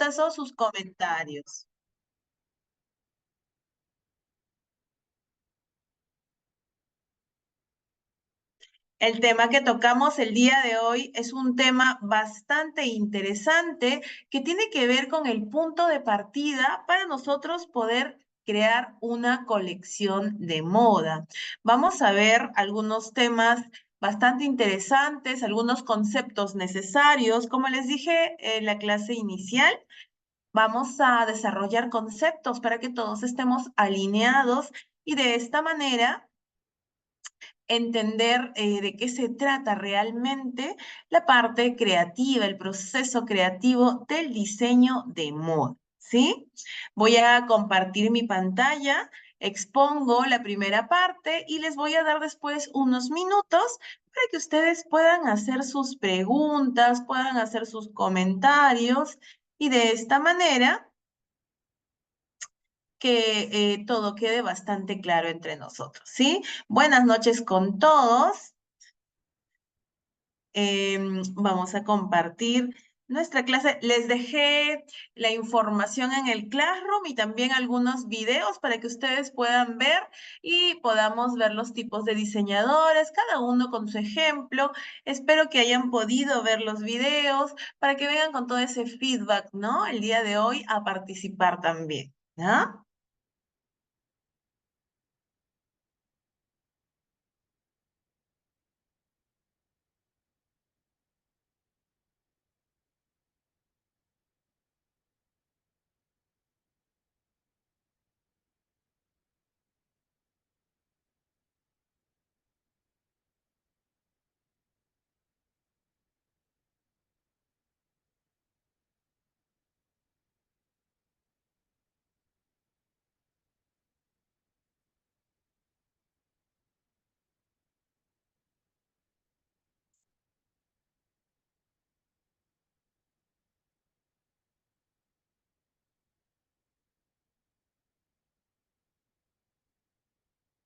o sus comentarios. El tema que tocamos el día de hoy es un tema bastante interesante que tiene que ver con el punto de partida para nosotros poder crear una colección de moda. Vamos a ver algunos temas bastante interesantes, algunos conceptos necesarios. Como les dije en la clase inicial, vamos a desarrollar conceptos para que todos estemos alineados y de esta manera entender de qué se trata realmente la parte creativa, el proceso creativo del diseño de moda, ¿sí? Voy a compartir mi pantalla, expongo la primera parte y les voy a dar después unos minutos para que ustedes puedan hacer sus preguntas, puedan hacer sus comentarios y de esta manera que todo quede bastante claro entre nosotros, ¿sí? Buenas noches con todos. Vamos a compartir nuestra clase. Les dejé la información en el Classroom y también algunos videos para que ustedes puedan ver y podamos ver los tipos de diseñadores, cada uno con su ejemplo. Espero que hayan podido ver los videos para que vengan con todo ese feedback, ¿no? El día de hoy a participar también, ¿no?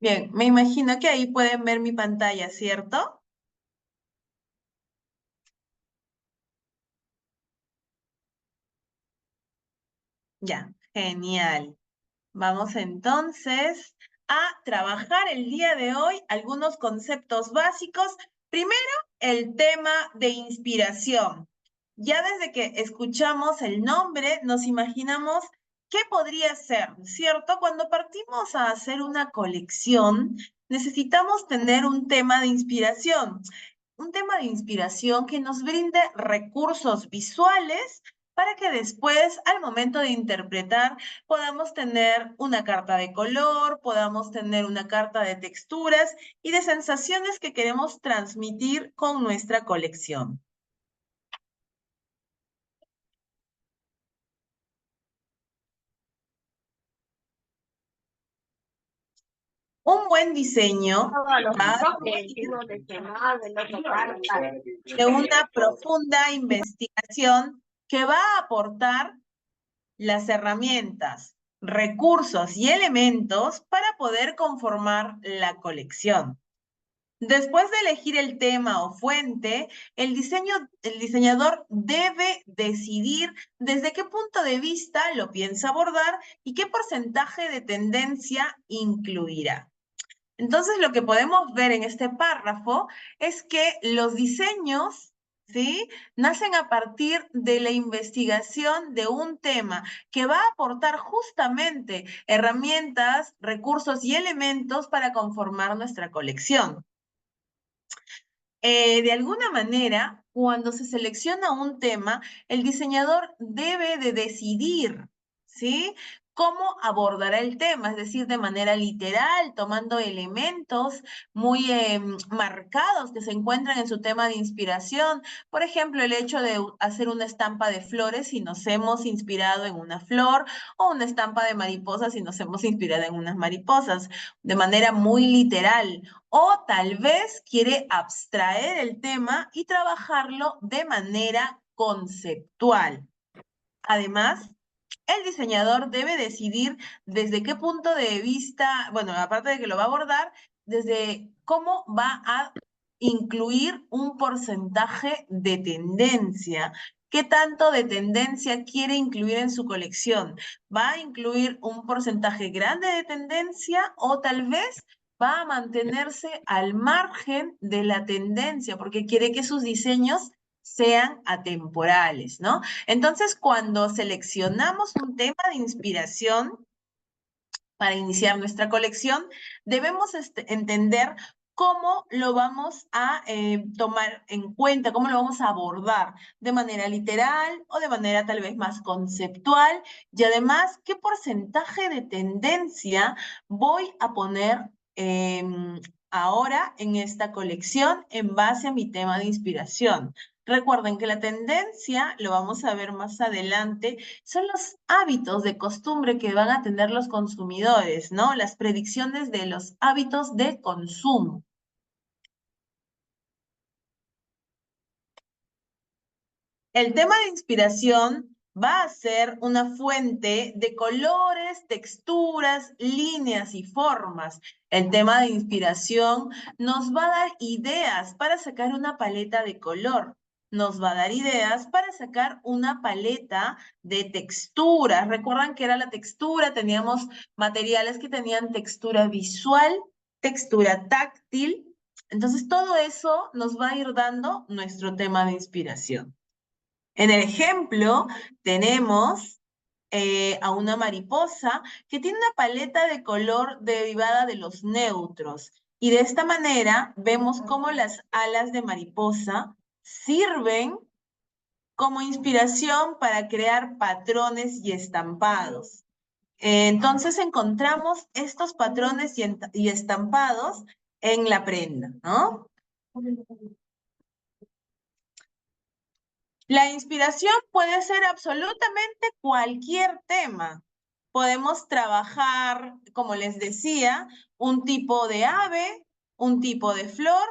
Bien, me imagino que ahí pueden ver mi pantalla, ¿cierto? Ya, genial. Vamos entonces a trabajar el día de hoy algunos conceptos básicos. Primero, el tema de inspiración. Ya desde que escuchamos el nombre, nos imaginamos qué podría ser, ¿cierto? Cuando partimos a hacer una colección, necesitamos tener un tema de inspiración que nos brinde recursos visuales para que después, al momento de interpretar, podamos tener una carta de color, podamos tener una carta de texturas y de sensaciones que queremos transmitir con nuestra colección. Un buen diseño va de una profunda investigación que va a aportar las herramientas, recursos y elementos para poder conformar la colección. Después de elegir el tema o fuente, el diseñador debe decidir desde qué punto de vista lo piensa abordar y qué porcentaje de tendencia incluirá. Entonces, lo que podemos ver en este párrafo es que los diseños, ¿sí? Nacen a partir de la investigación de un tema que va a aportar justamente herramientas, recursos y elementos para conformar nuestra colección. De alguna manera, cuando se selecciona un tema, el diseñador debe de decidir, ¿sí? Cómo abordará el tema, es decir, de manera literal, tomando elementos muy marcados que se encuentran en su tema de inspiración. Por ejemplo, el hecho de hacer una estampa de flores si nos hemos inspirado en una flor, o una estampa de mariposas si nos hemos inspirado en unas mariposas, de manera muy literal. O tal vez quiere abstraer el tema y trabajarlo de manera conceptual. Además, el diseñador debe decidir desde qué punto de vista, bueno, aparte de que lo va a abordar, desde cómo va a incluir un porcentaje de tendencia. ¿Qué tanto de tendencia quiere incluir en su colección? ¿Va a incluir un porcentaje grande de tendencia o tal vez va a mantenerse al margen de la tendencia porque quiere que sus diseños sean atemporales, ¿no? Entonces, cuando seleccionamos un tema de inspiración para iniciar nuestra colección, debemos entender cómo lo vamos a tomar en cuenta, cómo lo vamos a abordar de manera literal o de manera tal vez más conceptual y además qué porcentaje de tendencia voy a poner ahora en esta colección en base a mi tema de inspiración. Recuerden que la tendencia, lo vamos a ver más adelante, son los hábitos de costumbre que van a tener los consumidores, ¿no? Las predicciones de los hábitos de consumo. El tema de inspiración va a ser una fuente de colores, texturas, líneas y formas. El tema de inspiración nos va a dar ideas para sacar una paleta de color. Nos va a dar ideas para sacar una paleta de texturas. Recuerdan que era la textura, teníamos materiales que tenían textura visual, textura táctil. Entonces, todo eso nos va a ir dando nuestro tema de inspiración. En el ejemplo tenemos a una mariposa que tiene una paleta de color derivada de los neutros. Y de esta manera vemos cómo las alas de mariposa sirven como inspiración para crear patrones y estampados. Entonces encontramos estos patrones y estampados en la prenda, ¿no? La inspiración puede ser absolutamente cualquier tema. Podemos trabajar, como les decía, un tipo de ave, un tipo de flor,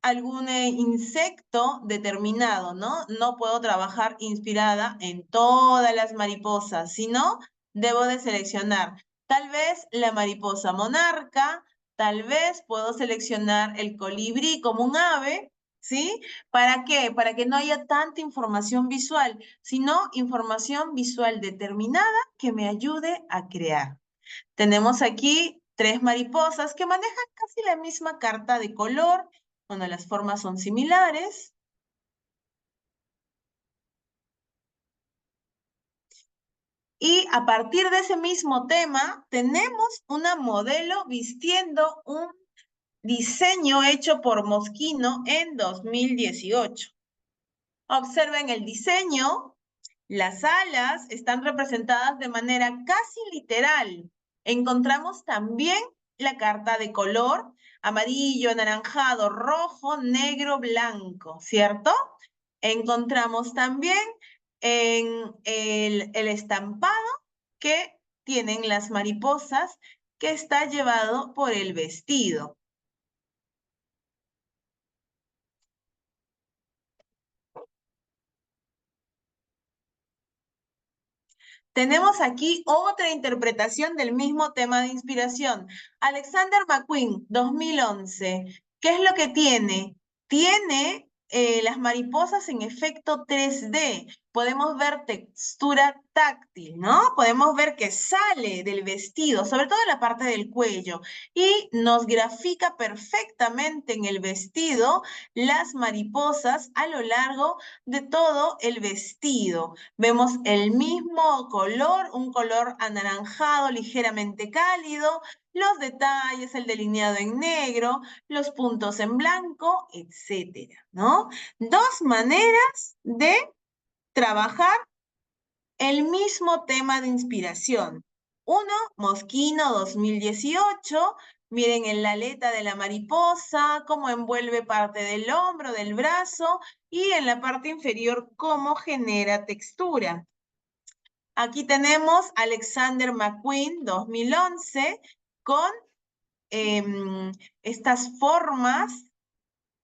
algún insecto determinado, ¿no? No puedo trabajar inspirada en todas las mariposas, sino debo de seleccionar tal vez la mariposa monarca, tal vez puedo seleccionar el colibrí como un ave, ¿sí? ¿Para qué? Para que no haya tanta información visual, sino información visual determinada que me ayude a crear. Tenemos aquí 3 mariposas que manejan casi la misma carta de color. Bueno, las formas son similares. Y a partir de ese mismo tema, tenemos una modelo vistiendo un diseño hecho por Moschino en 2018. Observen el diseño. Las alas están representadas de manera casi literal. Encontramos también la carta de color amarillo, anaranjado, rojo, negro, blanco, ¿cierto? Encontramos también en el estampado que tienen las mariposas que está llevado por el vestido. Tenemos aquí otra interpretación del mismo tema de inspiración. Alexander McQueen, 2011. ¿Qué es lo que tiene? Tiene las mariposas en efecto 3D. Podemos ver textura táctil, ¿no? Podemos ver que sale del vestido, sobre todo en la parte del cuello, y nos grafica perfectamente en el vestido las mariposas a lo largo de todo el vestido. Vemos el mismo color, un color anaranjado ligeramente cálido, los detalles, el delineado en negro, los puntos en blanco, etcétera, ¿no? Dos maneras de trabajar el mismo tema de inspiración. Uno, Moschino 2018. Miren en la aleta de la mariposa, cómo envuelve parte del hombro, del brazo, y en la parte inferior, cómo genera textura. Aquí tenemos Alexander McQueen 2011 con estas formas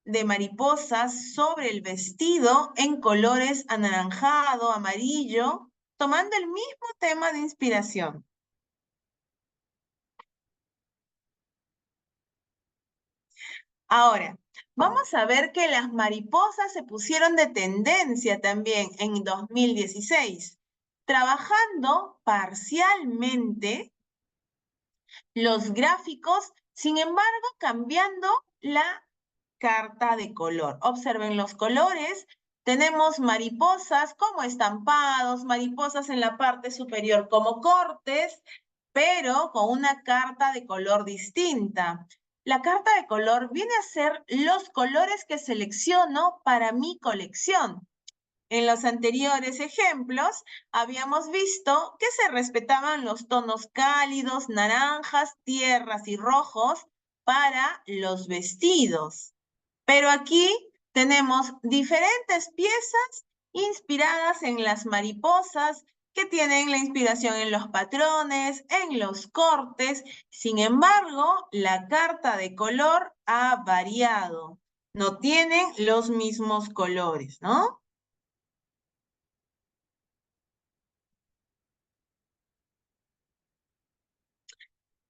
de mariposas sobre el vestido en colores anaranjado, amarillo, tomando el mismo tema de inspiración. Ahora, vamos a ver que las mariposas se pusieron de tendencia también en 2016, trabajando parcialmente los gráficos, sin embargo, cambiando la carta de color. Observen los colores. Tenemos mariposas como estampados, mariposas en la parte superior como cortes, pero con una carta de color distinta. La carta de color viene a ser los colores que selecciono para mi colección. En los anteriores ejemplos, habíamos visto que se respetaban los tonos cálidos, naranjas, tierras y rojos para los vestidos. Pero aquí tenemos diferentes piezas inspiradas en las mariposas que tienen la inspiración en los patrones, en los cortes. Sin embargo, la carta de color ha variado. No tienen los mismos colores, ¿no?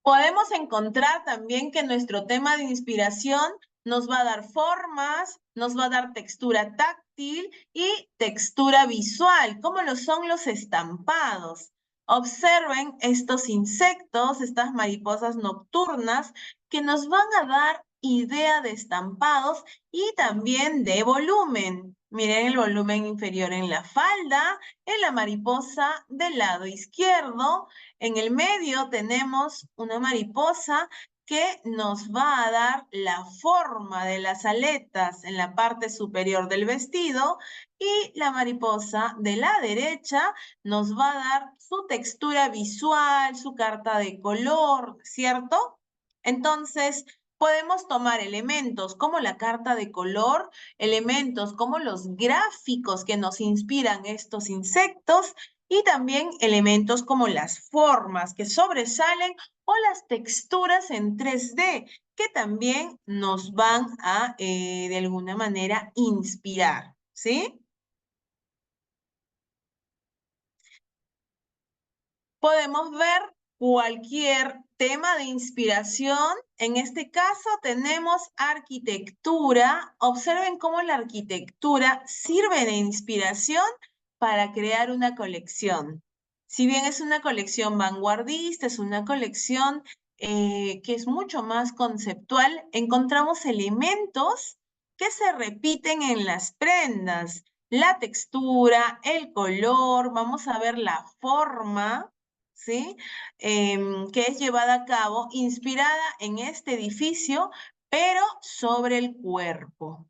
Podemos encontrar también que nuestro tema de inspiración nos va a dar formas, nos va a dar textura táctil y textura visual, como lo son los estampados. Observen estos insectos, estas mariposas nocturnas, que nos van a dar idea de estampados y también de volumen. Miren el volumen inferior en la falda, en la mariposa del lado izquierdo. En el medio tenemos una mariposa que nos va a dar la forma de las aletas en la parte superior del vestido y la mariposa de la derecha nos va a dar su textura visual, su carta de color, ¿cierto? Entonces, podemos tomar elementos como la carta de color, elementos como los gráficos que nos inspiran estos insectos y también elementos como las formas que sobresalen o las texturas en 3D que también nos van a, de alguna manera, inspirar, ¿sí? Podemos ver cualquier tema de inspiración. En este caso tenemos arquitectura. Observen cómo la arquitectura sirve de inspiración para crear una colección. Si bien es una colección vanguardista, es una colección que es mucho más conceptual, encontramos elementos que se repiten en las prendas. La textura, el color, vamos a ver la forma, ¿sí? Que es llevada a cabo, inspirada en este edificio, pero sobre el cuerpo.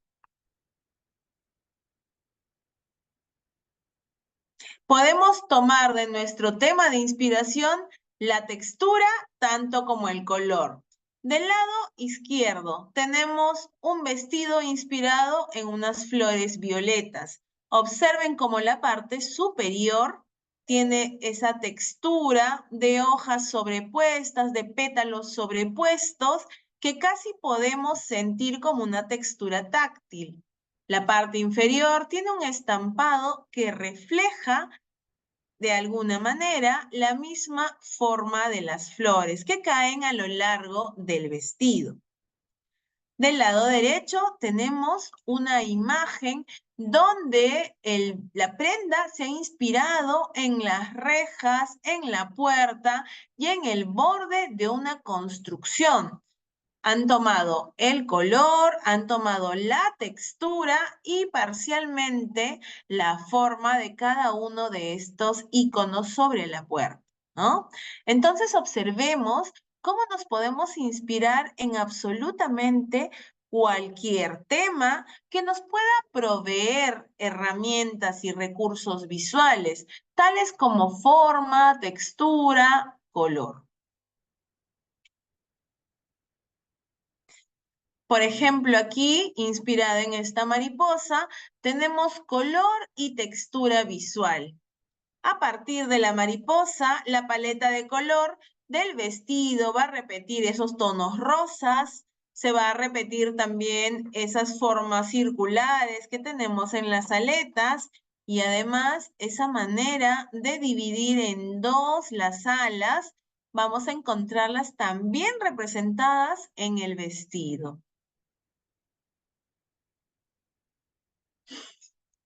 Podemos tomar de nuestro tema de inspiración la textura tanto como el color. Del lado izquierdo tenemos un vestido inspirado en unas flores violetas. Observen cómo la parte superior tiene esa textura de hojas sobrepuestas, de pétalos sobrepuestos, que casi podemos sentir como una textura táctil. La parte inferior tiene un estampado que refleja de alguna manera la misma forma de las flores que caen a lo largo del vestido. Del lado derecho tenemos una imagen donde la prenda se ha inspirado en las rejas, en la puerta y en el borde de una construcción. Han tomado el color, han tomado la textura y parcialmente la forma de cada uno de estos iconos sobre la puerta, ¿no? Entonces observemos cómo nos podemos inspirar en absolutamente cualquier tema que nos pueda proveer herramientas y recursos visuales, tales como forma, textura, color. Por ejemplo, aquí, inspirada en esta mariposa, tenemos color y textura visual. A partir de la mariposa, la paleta de color del vestido va a repetir esos tonos rosas, se va a repetir también esas formas circulares que tenemos en las aletas y además esa manera de dividir en dos las alas, vamos a encontrarlas también representadas en el vestido.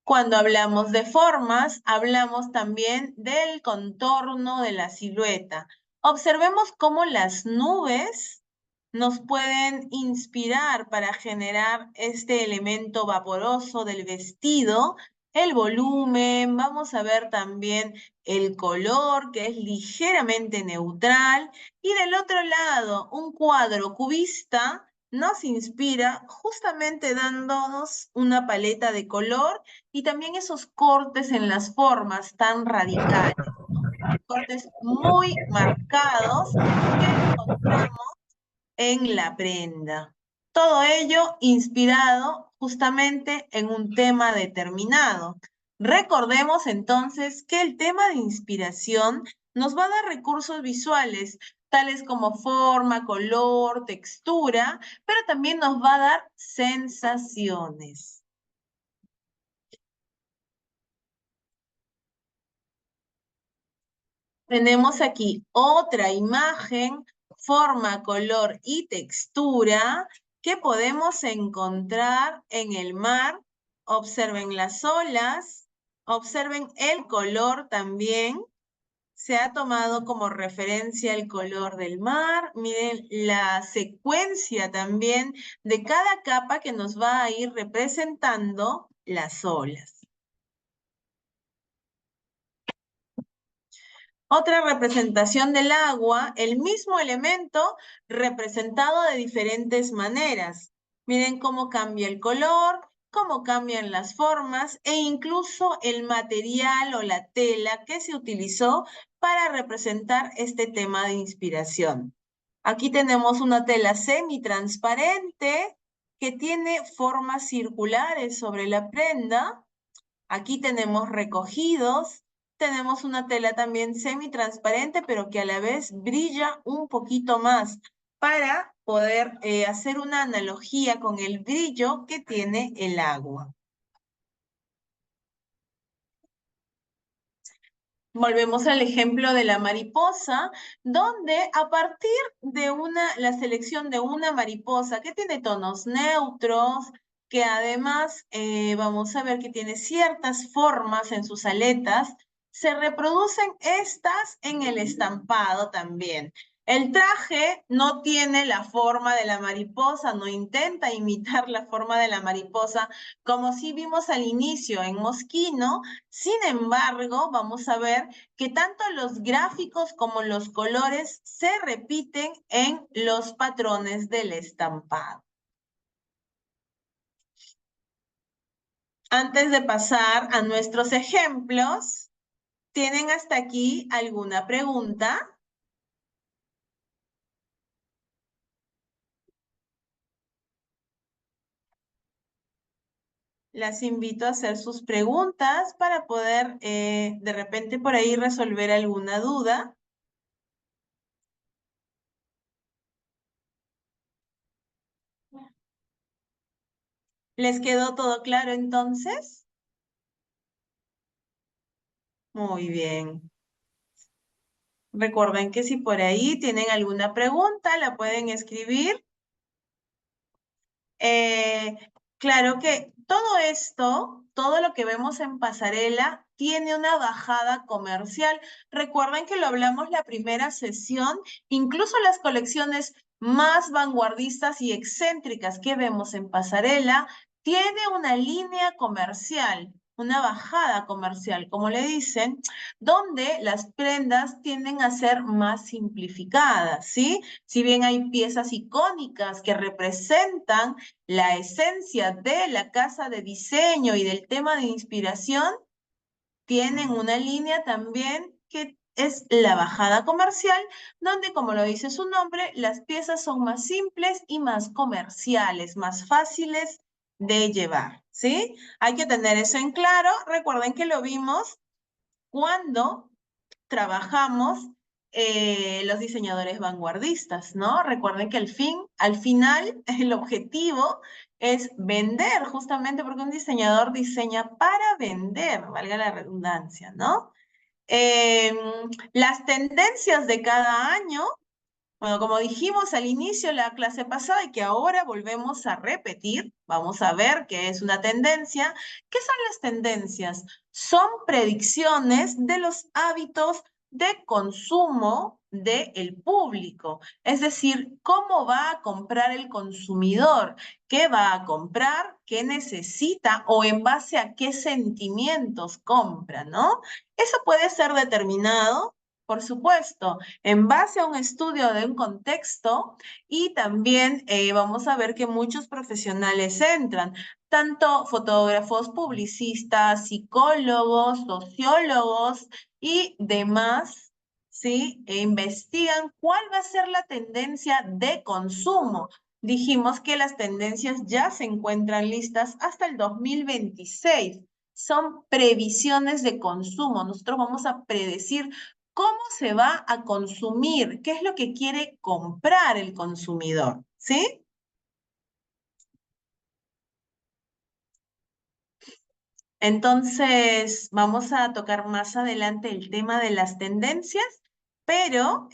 Cuando hablamos de formas, hablamos también del contorno de la silueta. Observemos cómo las nubes nos pueden inspirar para generar este elemento vaporoso del vestido, el volumen, vamos a ver también el color, que es ligeramente neutral, y del otro lado, un cuadro cubista nos inspira justamente dándonos una paleta de color y también esos cortes en las formas tan radicales, cortes muy marcados que encontramos en la prenda. Todo ello inspirado justamente en un tema determinado. Recordemos entonces que el tema de inspiración nos va a dar recursos visuales, tales como forma, color, textura, pero también nos va a dar sensaciones. Tenemos aquí otra imagen, forma, color y textura que podemos encontrar en el mar. Observen las olas, observen el color también. Se ha tomado como referencia el color del mar. Miren la secuencia también de cada capa que nos va a ir representando las olas. Otra representación del agua, el mismo elemento representado de diferentes maneras. Miren cómo cambia el color, cómo cambian las formas e incluso el material o la tela que se utilizó para representar este tema de inspiración. Aquí tenemos una tela semitransparente que tiene formas circulares sobre la prenda. Aquí tenemos recogidos, tenemos una tela también semitransparente, pero que a la vez brilla un poquito más para poder hacer una analogía con el brillo que tiene el agua. Volvemos al ejemplo de la mariposa, donde a partir de la selección de una mariposa que tiene tonos neutros, que además vamos a ver que tiene ciertas formas en sus aletas, se reproducen estas en el estampado también. El traje no tiene la forma de la mariposa, no intenta imitar la forma de la mariposa, como sí vimos al inicio en Mosquino. Sin embargo, vamos a ver que tanto los gráficos como los colores se repiten en los patrones del estampado. Antes de pasar a nuestros ejemplos, ¿tienen hasta aquí alguna pregunta? Las invito a hacer sus preguntas para poder de repente por ahí resolver alguna duda. ¿Les quedó todo claro entonces? Muy bien. Recuerden que si por ahí tienen alguna pregunta, la pueden escribir. Claro que todo esto, todo lo que vemos en pasarela, tiene una bajada comercial. Recuerden que lo hablamos la primera sesión, incluso las colecciones más vanguardistas y excéntricas que vemos en pasarela, tiene una línea comercial, una bajada comercial, como le dicen, donde las prendas tienden a ser más simplificadas, ¿sí? Si bien hay piezas icónicas que representan la esencia de la casa de diseño y del tema de inspiración, tienen una línea también que es la bajada comercial, donde, como lo dice su nombre, las piezas son más simples y más comerciales, más fáciles de llevar, ¿sí? Hay que tener eso en claro. Recuerden que lo vimos cuando trabajamos los diseñadores vanguardistas, ¿no? Recuerden que al final, el objetivo es vender, justamente porque un diseñador diseña para vender, valga la redundancia, ¿no? Las tendencias de cada año Bueno, como dijimos al inicio de la clase pasada y que ahora volvemos a repetir, vamos a ver qué es una tendencia. ¿Qué son las tendencias? Son predicciones de los hábitos de consumo del público. Es decir, cómo va a comprar el consumidor, qué va a comprar, qué necesita o en base a qué sentimientos compra, ¿no? Eso puede ser determinado, por supuesto, en base a un estudio de un contexto y también vamos a ver que muchos profesionales entran, tanto fotógrafos, publicistas, psicólogos, sociólogos y demás, ¿sí? E investigan cuál va a ser la tendencia de consumo. Dijimos que las tendencias ya se encuentran listas hasta el 2026. Son previsiones de consumo. Nosotros vamos a predecir cómo se va a consumir, qué es lo que quiere comprar el consumidor, ¿sí? Entonces, vamos a tocar más adelante el tema de las tendencias, pero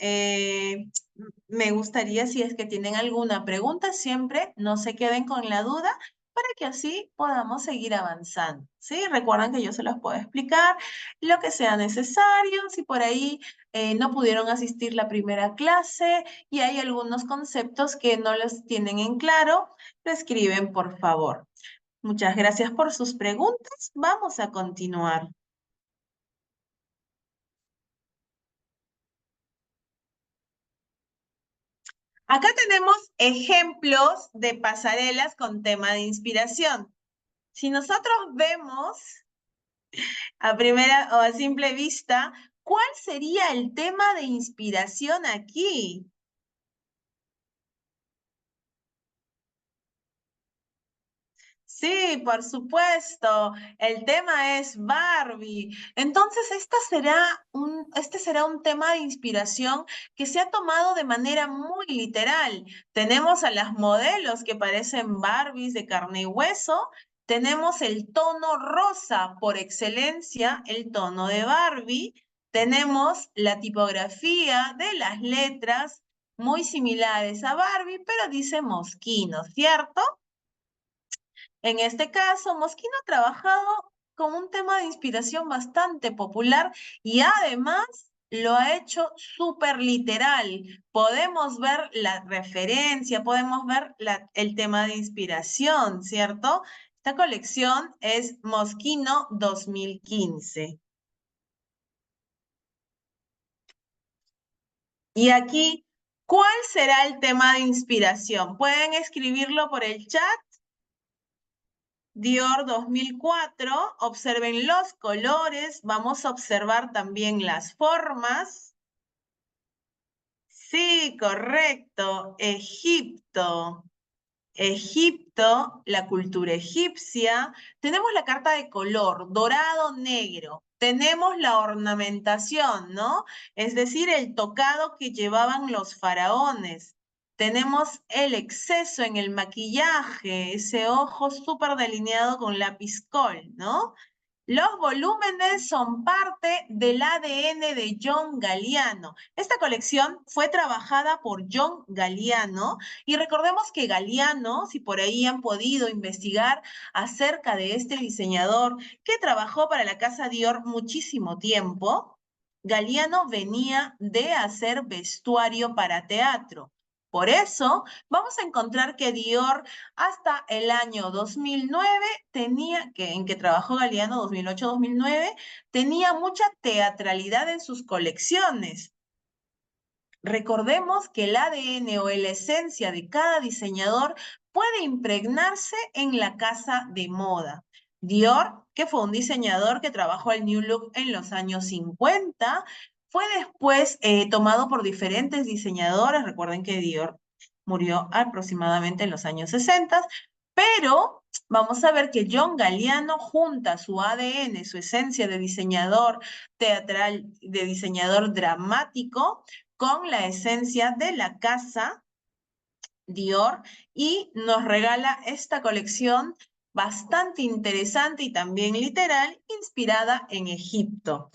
me gustaría, si es que tienen alguna pregunta, siempre no se queden con la duda para que así podamos seguir avanzando, ¿sí? Recuerden que yo se los puedo explicar lo que sea necesario, si por ahí no pudieron asistir la primera clase y hay algunos conceptos que no los tienen en claro, lo escriben, por favor. Muchas gracias por sus preguntas. Vamos a continuar. Acá tenemos ejemplos de pasarelas con tema de inspiración. Si nosotros vemos a primera o a simple vista, ¿cuál sería el tema de inspiración aquí? Sí, por supuesto. El tema es Barbie. Entonces, este será un tema de inspiración que se ha tomado de manera muy literal. Tenemos a las modelos que parecen Barbies de carne y hueso. Tenemos el tono rosa por excelencia, el tono de Barbie. Tenemos la tipografía de las letras muy similares a Barbie, pero dice Mosquino, ¿cierto? En este caso, Moschino ha trabajado con un tema de inspiración bastante popular y además lo ha hecho súper literal. Podemos ver la referencia, podemos ver el tema de inspiración, ¿cierto? Esta colección es Moschino 2015. Y aquí, ¿cuál será el tema de inspiración? Pueden escribirlo por el chat. Dior 2004, observen los colores, vamos a observar también las formas. Sí, correcto, Egipto. Egipto, la cultura egipcia. Tenemos la carta de color, dorado, negro. Tenemos la ornamentación, ¿no? Es decir, el tocado que llevaban los faraones. Tenemos el exceso en el maquillaje, ese ojo súper delineado con lápiz col, ¿no? Los volúmenes son parte del ADN de John Galliano. Esta colección fue trabajada por John Galliano y recordemos que Galliano, si por ahí han podido investigar acerca de este diseñador que trabajó para la casa Dior muchísimo tiempo, Galliano venía de hacer vestuario para teatro. Por eso vamos a encontrar que Dior hasta el año 2009 en que trabajó Galeano 2008-2009, tenía mucha teatralidad en sus colecciones. Recordemos que el ADN o la esencia de cada diseñador puede impregnarse en la casa de moda. Dior, que fue un diseñador que trabajó el New Look en los años 50, fue después tomado por diferentes diseñadores. Recuerden que Dior murió aproximadamente en los años 60, pero vamos a ver que John Galliano junta su ADN, su esencia de diseñador teatral, de diseñador dramático, con la esencia de la casa Dior y nos regala esta colección bastante interesante y también literal, inspirada en Egipto.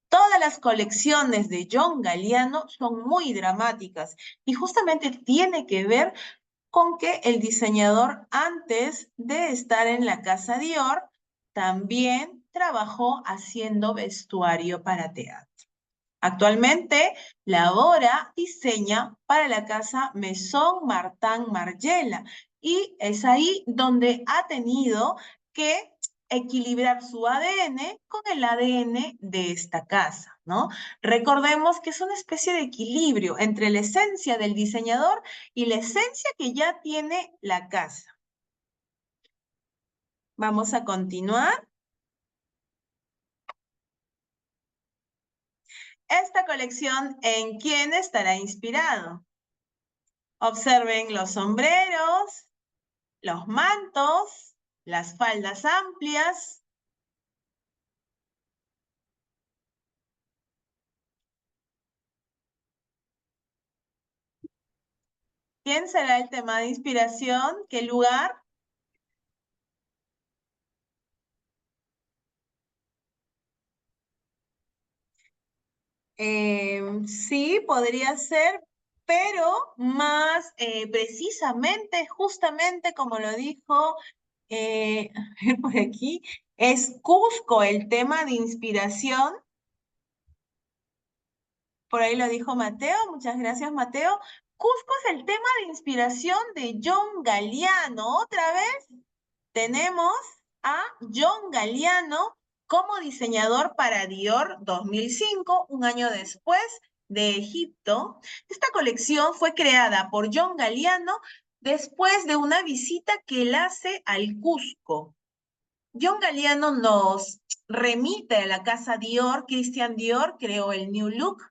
Todas las colecciones de John Galliano son muy dramáticas y justamente tiene que ver con que el diseñador, antes de estar en la casa Dior, también trabajó haciendo vestuario para teatro. Actualmente labora, diseña para la casa Maison Martin Margiela y es ahí donde ha tenido que equilibrar su ADN con el ADN de esta casa, ¿no? Recordemos que es una especie de equilibrio entre la esencia del diseñador y la esencia que ya tiene la casa. Vamos a continuar. Esta colección, ¿en quién estará inspirado? Observen los sombreros, los mantos, las faldas amplias. ¿Quién será el tema de inspiración? ¿Qué lugar? Sí, podría ser, pero más precisamente, justamente como lo dijo, a ver por aquí, es Cusco el tema de inspiración. Por ahí lo dijo Mateo, muchas gracias Mateo. Cusco es el tema de inspiración de John Galliano. Otra vez tenemos a John Galliano como diseñador para Dior 2005, un año después de Egipto. Esta colección fue creada por John Galliano después de una visita que él hace al Cusco. John Galliano nos remite a la casa Dior. Christian Dior creó el New Look,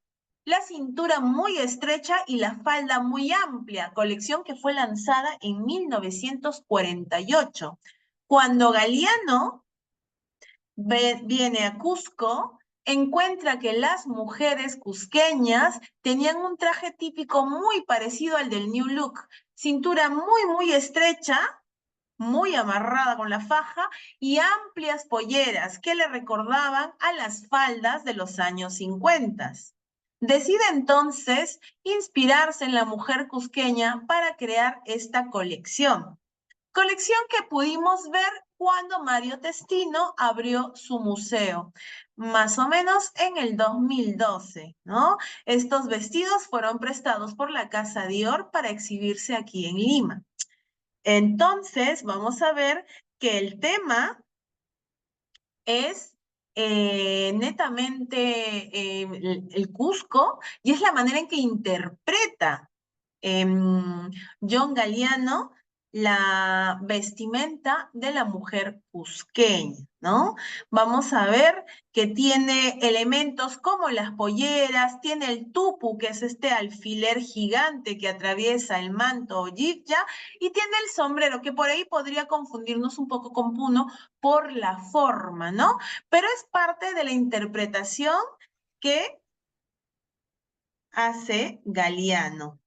la cintura muy estrecha y la falda muy amplia, colección que fue lanzada en 1948. Cuando Galliano viene a Cusco, encuentra que las mujeres cusqueñas tenían un traje típico muy parecido al del New Look, cintura muy estrecha, muy amarrada con la faja y amplias polleras que le recordaban a las faldas de los años 50. Decide entonces inspirarse en la mujer cusqueña para crear esta colección. Colección que pudimos ver cuando Mario Testino abrió su museo, más o menos en el 2012, ¿no? Estos vestidos fueron prestados por la Casa Dior para exhibirse aquí en Lima. Entonces, vamos a ver que el tema es netamente el Cusco y es la manera en que interpreta John Galliano la vestimenta de la mujer cusqueña, ¿no? Vamos a ver que tiene elementos como las polleras, tiene el tupu, que es este alfiler gigante que atraviesa el manto o yibya, y tiene el sombrero, que por ahí podría confundirnos un poco con puno por la forma, ¿no? Pero es parte de la interpretación que hace Galliano.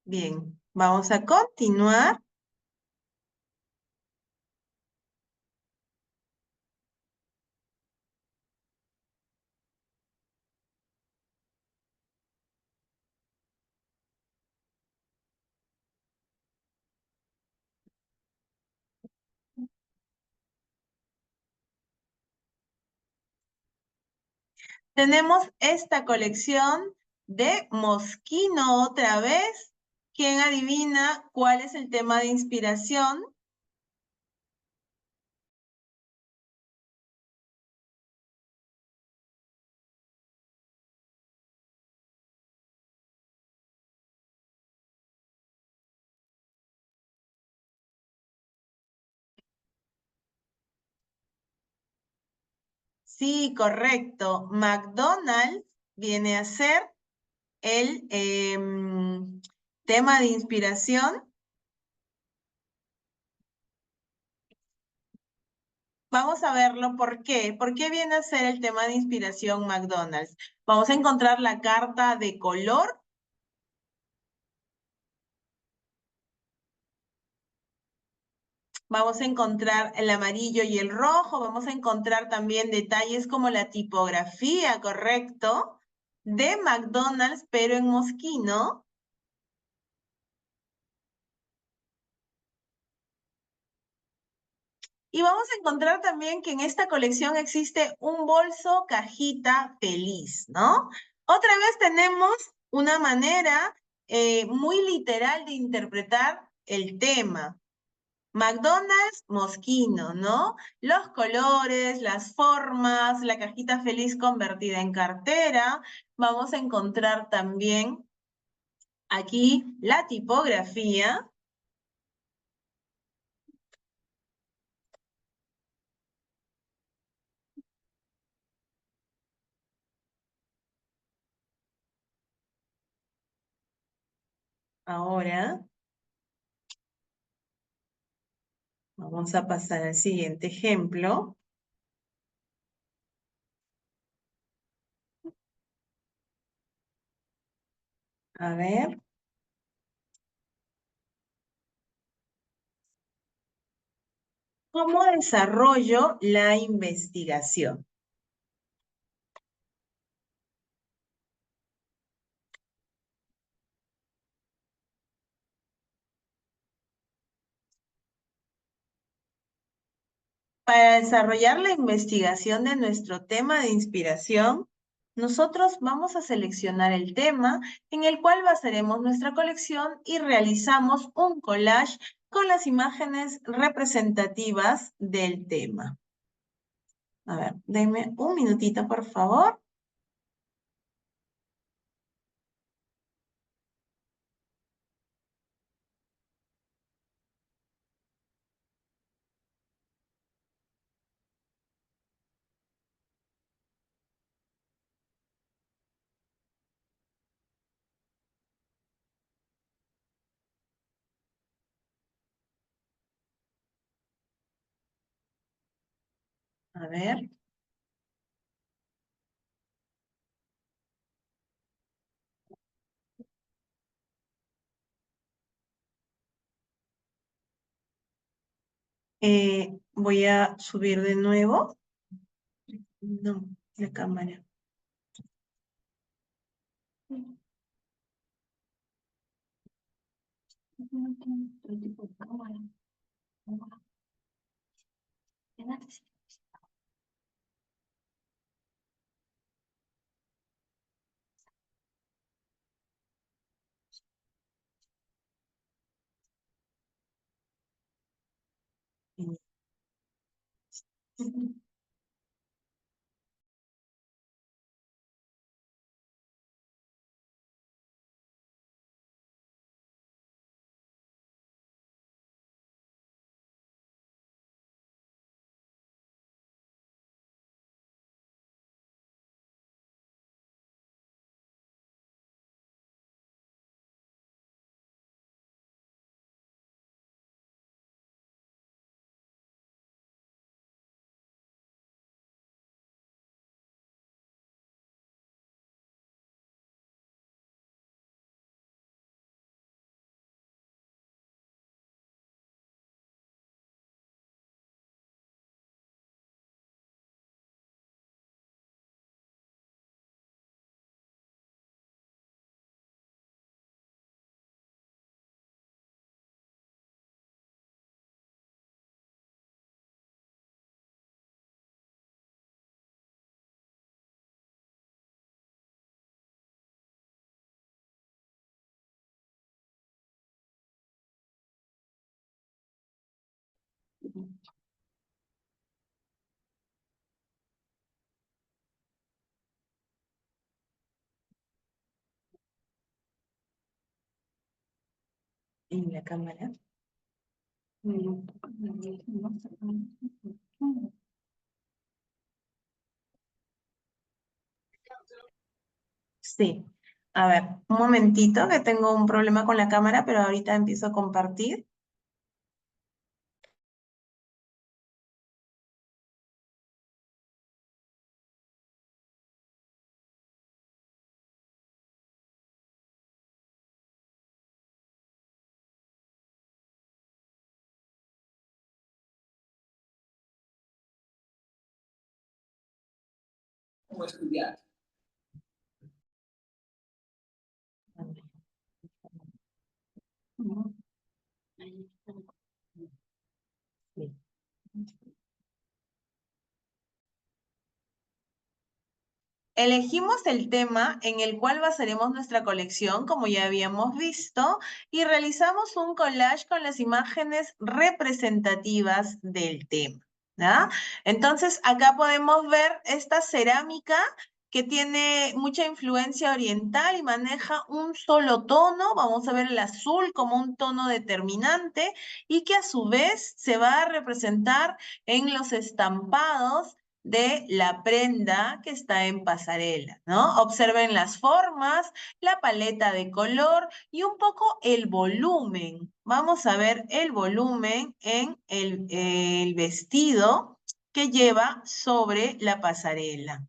Bien, vamos a continuar. Tenemos esta colección de Moschino otra vez. ¿Quién adivina cuál es el tema de inspiración? Sí, correcto. McDonald's viene a ser el tema de inspiración. Vamos a verlo. ¿Por qué? ¿Por qué viene a ser el tema de inspiración McDonald's? Vamos a encontrar la carta de color. Vamos a encontrar el amarillo y el rojo. Vamos a encontrar también detalles como la tipografía, ¿correcto? De McDonald's, pero en mosquino. Y vamos a encontrar también que en esta colección existe un bolso cajita feliz, ¿no? Otra vez tenemos una manera muy literal de interpretar el tema. McDonald's, mosquino, ¿no? Los colores, las formas, la cajita feliz convertida en cartera. Vamos a encontrar también aquí la tipografía. Ahora vamos a pasar al siguiente ejemplo. A ver. ¿Cómo desarrollo la investigación? Para desarrollar la investigación de nuestro tema de inspiración, nosotros vamos a seleccionar el tema en el cual basaremos nuestra colección y realizamos un collage con las imágenes representativas del tema. A ver, denme un minutito, por favor. A ver. Voy a subir de nuevo. No, la cámara. En la cámara. Sí. A ver, un momentito que tengo un problema con la cámara, pero ahorita empiezo a compartir. Elegimos el tema en el cual basaremos nuestra colección, como ya habíamos visto, y realizamos un collage con las imágenes representativas del tema, ¿ya? Entonces, acá podemos ver esta cerámica que tiene mucha influencia oriental y maneja un solo tono. Vamos a ver el azul como un tono determinante y que a su vez se va a representar en los estampados de la prenda que está en pasarela, ¿no? Observen las formas, la paleta de color y un poco el volumen. Vamos a ver el volumen en el vestido que lleva sobre la pasarela.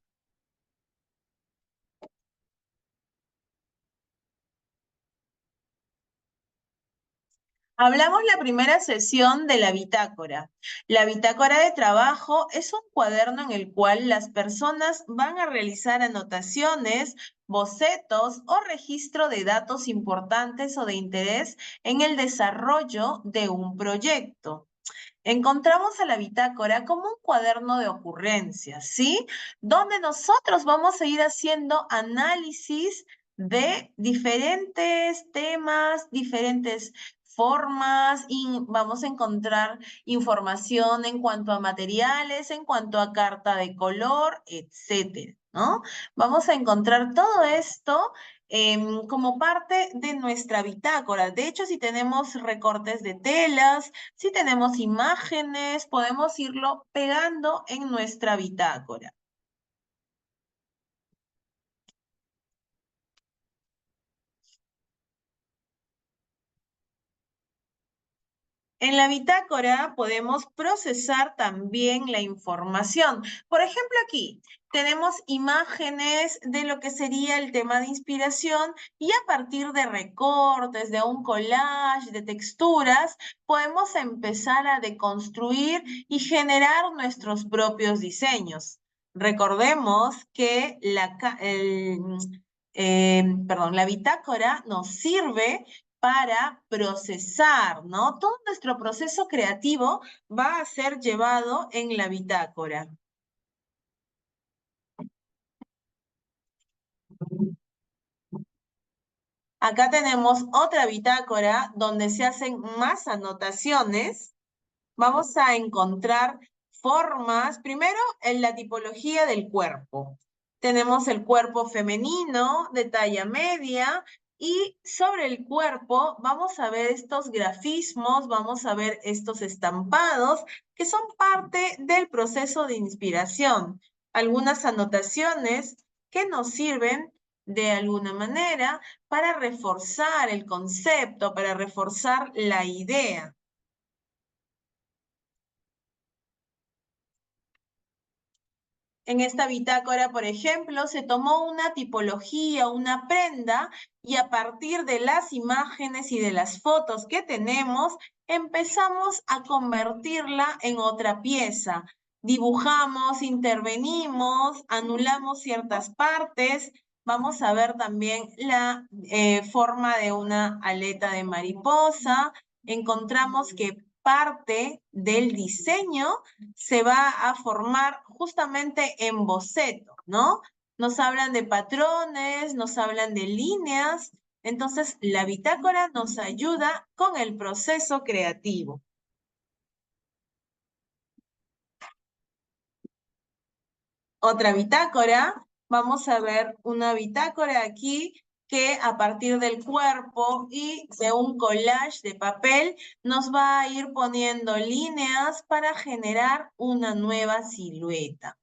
Hablamos la primera sesión de la bitácora. La bitácora de trabajo es un cuaderno en el cual las personas van a realizar anotaciones, bocetos o registro de datos importantes o de interés en el desarrollo de un proyecto. Encontramos a la bitácora como un cuaderno de ocurrencias, ¿sí? Donde nosotros vamos a ir haciendo análisis de diferentes temas, diferentes formas y vamos a encontrar información en cuanto a materiales, en cuanto a carta de color, etcétera, ¿no? Vamos a encontrar todo esto como parte de nuestra bitácora. De hecho, si tenemos recortes de telas, si tenemos imágenes, podemos irlo pegando en nuestra bitácora. En la bitácora podemos procesar también la información. Por ejemplo, aquí tenemos imágenes de lo que sería el tema de inspiración y a partir de recortes, de un collage, de texturas, podemos empezar a deconstruir y generar nuestros propios diseños. Recordemos que la bitácora nos sirve para procesar, ¿no? Todo nuestro proceso creativo va a ser llevado en la bitácora. Acá tenemos otra bitácora donde se hacen más anotaciones. Vamos a encontrar formas, primero en la tipología del cuerpo. Tenemos el cuerpo femenino de talla media y sobre el cuerpo vamos a ver estos grafismos, vamos a ver estos estampados que son parte del proceso de inspiración. Algunas anotaciones que nos sirven de alguna manera para reforzar el concepto, para reforzar la idea. En esta bitácora, por ejemplo, se tomó una tipología, una prenda, y a partir de las imágenes y de las fotos que tenemos, empezamos a convertirla en otra pieza. Dibujamos, intervenimos, anulamos ciertas partes. Vamos a ver también la forma de una aleta de mariposa. Encontramos que parte del diseño se va a formar justamente en boceto, ¿no? Nos hablan de patrones, nos hablan de líneas, entonces la bitácora nos ayuda con el proceso creativo. Otra bitácora, vamos a ver una bitácora aquí que a partir del cuerpo y de un collage de papel nos va a ir poniendo líneas para generar una nueva silueta.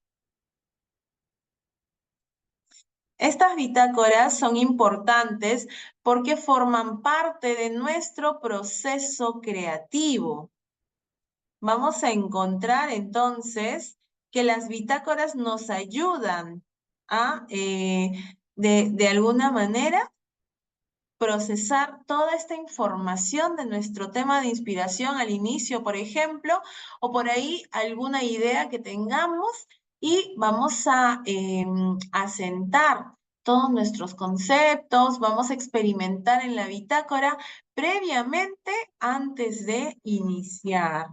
Estas bitácoras son importantes porque forman parte de nuestro proceso creativo. Vamos a encontrar entonces que las bitácoras nos ayudan a, de alguna manera, procesar toda esta información de nuestro tema de inspiración al inicio, por ejemplo, o por ahí alguna idea que tengamos y vamos a asentar todos nuestros conceptos, vamos a experimentar en la bitácora previamente antes de iniciar.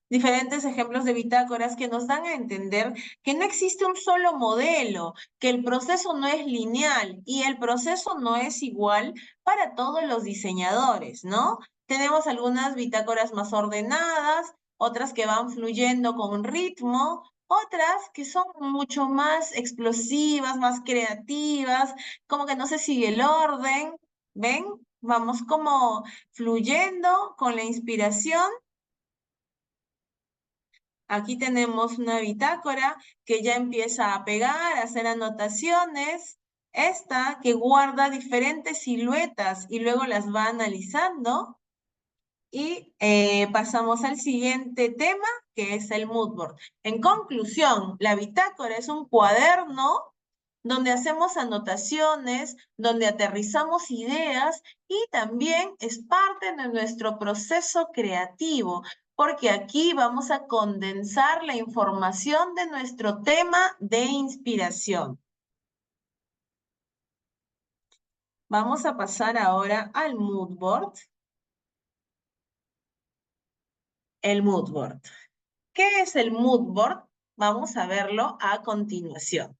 Diferentes ejemplos de bitácoras que nos dan a entender que no existe un solo modelo, que el proceso no es lineal y el proceso no es igual para todos los diseñadores, ¿no? Tenemos algunas bitácoras más ordenadas, otras que van fluyendo con ritmo, otras que son mucho más explosivas, más creativas, como que no se sigue el orden, ¿ven? Vamos como fluyendo con la inspiración. Aquí tenemos una bitácora que ya empieza a pegar, a hacer anotaciones. Esta que guarda diferentes siluetas y luego las va analizando. Y pasamos al siguiente tema, que es el mood board. En conclusión, la bitácora es un cuaderno donde hacemos anotaciones, donde aterrizamos ideas y también es parte de nuestro proceso creativo, porque aquí vamos a condensar la información de nuestro tema de inspiración. Vamos a pasar ahora al mood board. El mood board. ¿Qué es el mood board? Vamos a verlo a continuación.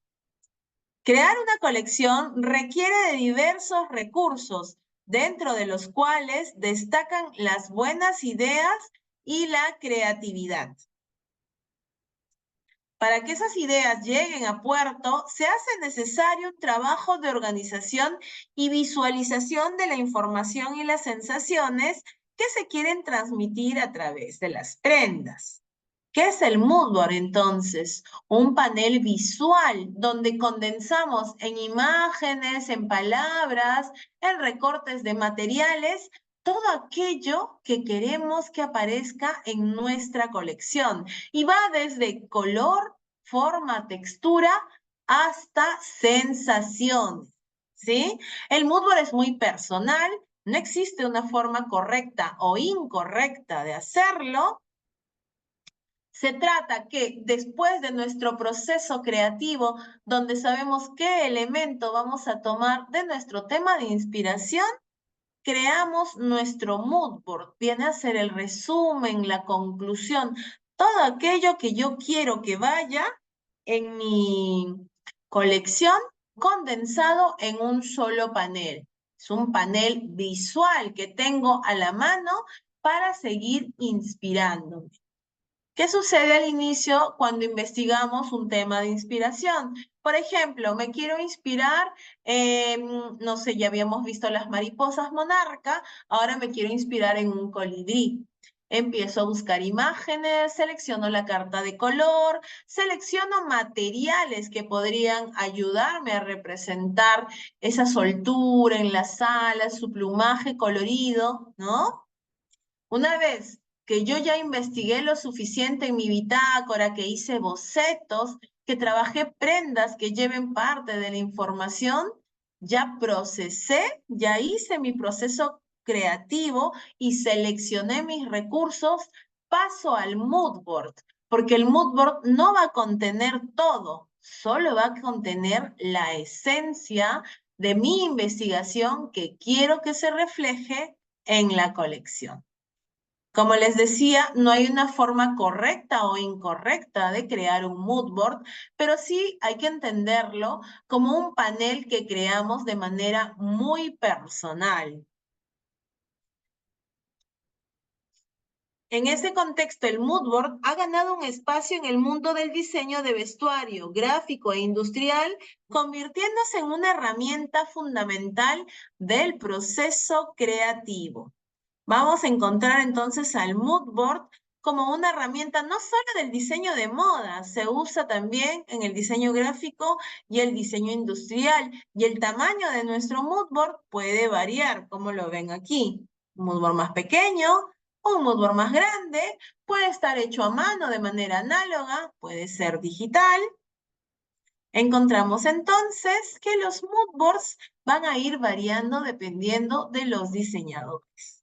Crear una colección requiere de diversos recursos, dentro de los cuales destacan las buenas ideas y la creatividad. Para que esas ideas lleguen a puerto, se hace necesario un trabajo de organización y visualización de la información y las sensaciones que se quieren transmitir a través de las prendas. ¿Qué es el mood board entonces? Un panel visual donde condensamos en imágenes, en palabras, en recortes de materiales, todo aquello que queremos que aparezca en nuestra colección. Y va desde color, forma, textura, hasta sensaciones, ¿sí? El mood board es muy personal, no existe una forma correcta o incorrecta de hacerlo. Se trata que después de nuestro proceso creativo, donde sabemos qué elemento vamos a tomar de nuestro tema de inspiración, creamos nuestro mood board. Viene a ser el resumen, la conclusión, todo aquello que yo quiero que vaya en mi colección condensado en un solo panel. Es un panel visual que tengo a la mano para seguir inspirándome. ¿Qué sucede al inicio cuando investigamos un tema de inspiración? Por ejemplo, me quiero inspirar, no sé, ya habíamos visto las mariposas monarca, ahora me quiero inspirar en un colibrí. Empiezo a buscar imágenes, selecciono la carta de color, selecciono materiales que podrían ayudarme a representar esa soltura en las alas, su plumaje colorido, ¿no? Una vez que yo ya investigué lo suficiente en mi bitácora, que hice bocetos, que trabajé prendas que lleven parte de la información, ya procesé, ya hice mi proceso creativo y seleccioné mis recursos, paso al mood board, porque el mood board no va a contener todo, solo va a contener la esencia de mi investigación que quiero que se refleje en la colección. Como les decía, no hay una forma correcta o incorrecta de crear un mood board, pero sí hay que entenderlo como un panel que creamos de manera muy personal. En ese contexto, el mood board ha ganado un espacio en el mundo del diseño de vestuario, gráfico e industrial, convirtiéndose en una herramienta fundamental del proceso creativo. Vamos a encontrar entonces al mood board como una herramienta no solo del diseño de moda, se usa también en el diseño gráfico y el diseño industrial. Y el tamaño de nuestro mood board puede variar, como lo ven aquí. Un mood board más pequeño, un mood board más grande, puede estar hecho a mano de manera análoga, puede ser digital. Encontramos entonces que los mood boards van a ir variando dependiendo de los diseñadores.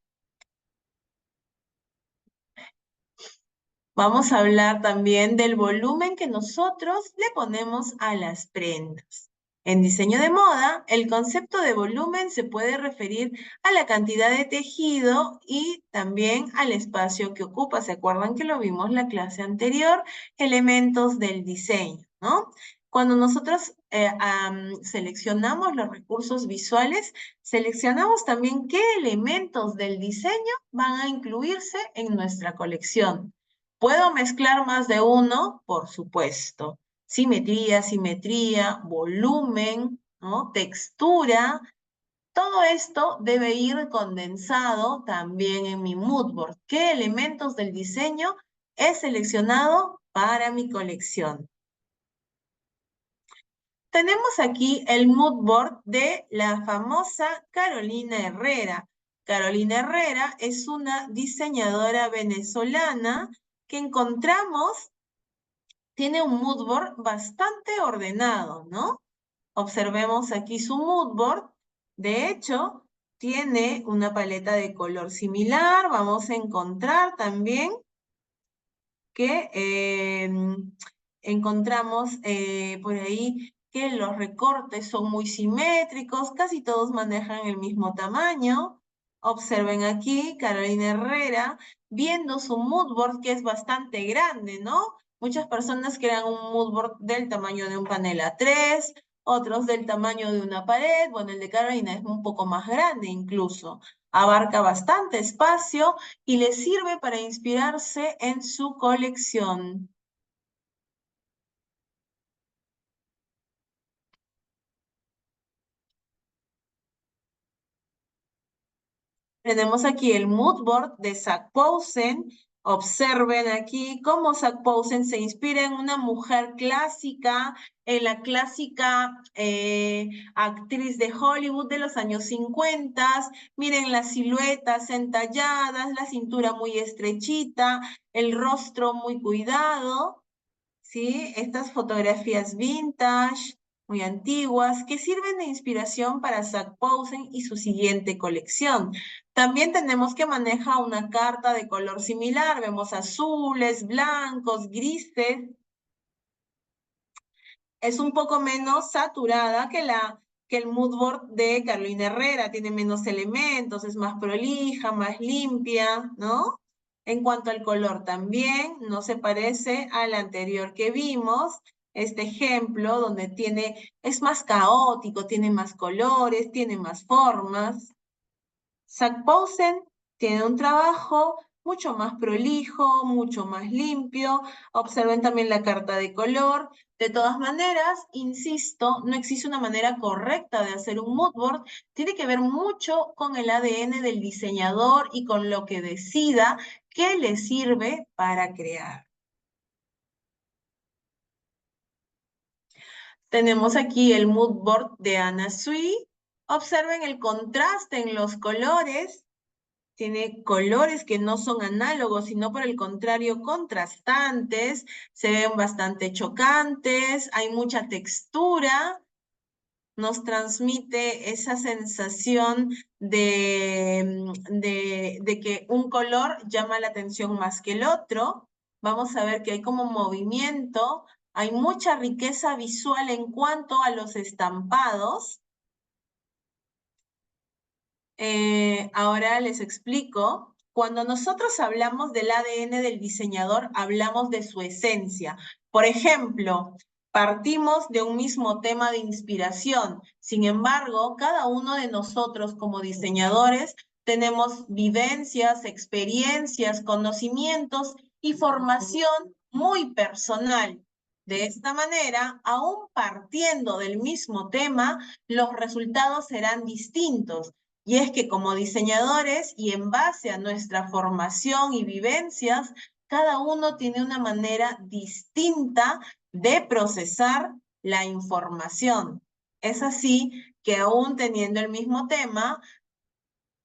Vamos a hablar también del volumen que nosotros le ponemos a las prendas. En diseño de moda, el concepto de volumen se puede referir a la cantidad de tejido y también al espacio que ocupa. ¿Se acuerdan que lo vimos en la clase anterior? Elementos del diseño, ¿no? Cuando nosotros seleccionamos los recursos visuales, seleccionamos también qué elementos del diseño van a incluirse en nuestra colección. ¿Puedo mezclar más de uno? Por supuesto. Simetría, volumen, ¿no? Textura. Todo esto debe ir condensado también en mi mood board. ¿Qué elementos del diseño he seleccionado para mi colección? Tenemos aquí el mood board de la famosa Carolina Herrera. Carolina Herrera es una diseñadora venezolana que encontramos, tiene un mood board bastante ordenado, ¿no? Observemos aquí su mood board. De hecho, tiene una paleta de color similar. Vamos a encontrar también que encontramos por ahí que los recortes son muy simétricos, casi todos manejan el mismo tamaño. Observen aquí, Carolina Herrera, viendo su mood board que es bastante grande, ¿no? Muchas personas crean un mood board del tamaño de un panel A3, otros del tamaño de una pared. Bueno, el de Carolina es un poco más grande incluso. Abarca bastante espacio y le sirve para inspirarse en su colección. Tenemos aquí el mood board de Zac Posen. Observen aquí cómo Zac Posen se inspira en una mujer clásica, en la clásica actriz de Hollywood de los años 50. Miren las siluetas entalladas, la cintura muy estrechita, el rostro muy cuidado. ¿Sí? Estas fotografías vintage, muy antiguas, que sirven de inspiración para Zac Posen y su siguiente colección. También tenemos que maneja una carta de color similar. Vemos azules, blancos, grises. Es un poco menos saturada que el mood board de Carolina Herrera. Tiene menos elementos, es más prolija, más limpia, ¿no? En cuanto al color también, no se parece al anterior que vimos. Este ejemplo donde es más caótico, tiene más colores, tiene más formas. Zac Posen tiene un trabajo mucho más prolijo, mucho más limpio. Observen también la carta de color. De todas maneras, insisto, no existe una manera correcta de hacer un mood board. Tiene que ver mucho con el ADN del diseñador y con lo que decida que le sirve para crear. Tenemos aquí el mood board de Anna Sui. Observen el contraste en los colores. Tiene colores que no son análogos, sino por el contrario contrastantes, se ven bastante chocantes, hay mucha textura, nos transmite esa sensación de que un color llama la atención más que el otro. Vamos a ver que hay como movimiento, hay mucha riqueza visual en cuanto a los estampados. Ahora les explico. Cuando nosotros hablamos del ADN del diseñador, hablamos de su esencia. Por ejemplo, partimos de un mismo tema de inspiración. Sin embargo, cada uno de nosotros como diseñadores tenemos vivencias, experiencias, conocimientos y formación muy personal. De esta manera, aún partiendo del mismo tema, los resultados serán distintos. Y es que como diseñadores y en base a nuestra formación y vivencias, cada uno tiene una manera distinta de procesar la información. Es así que aún teniendo el mismo tema,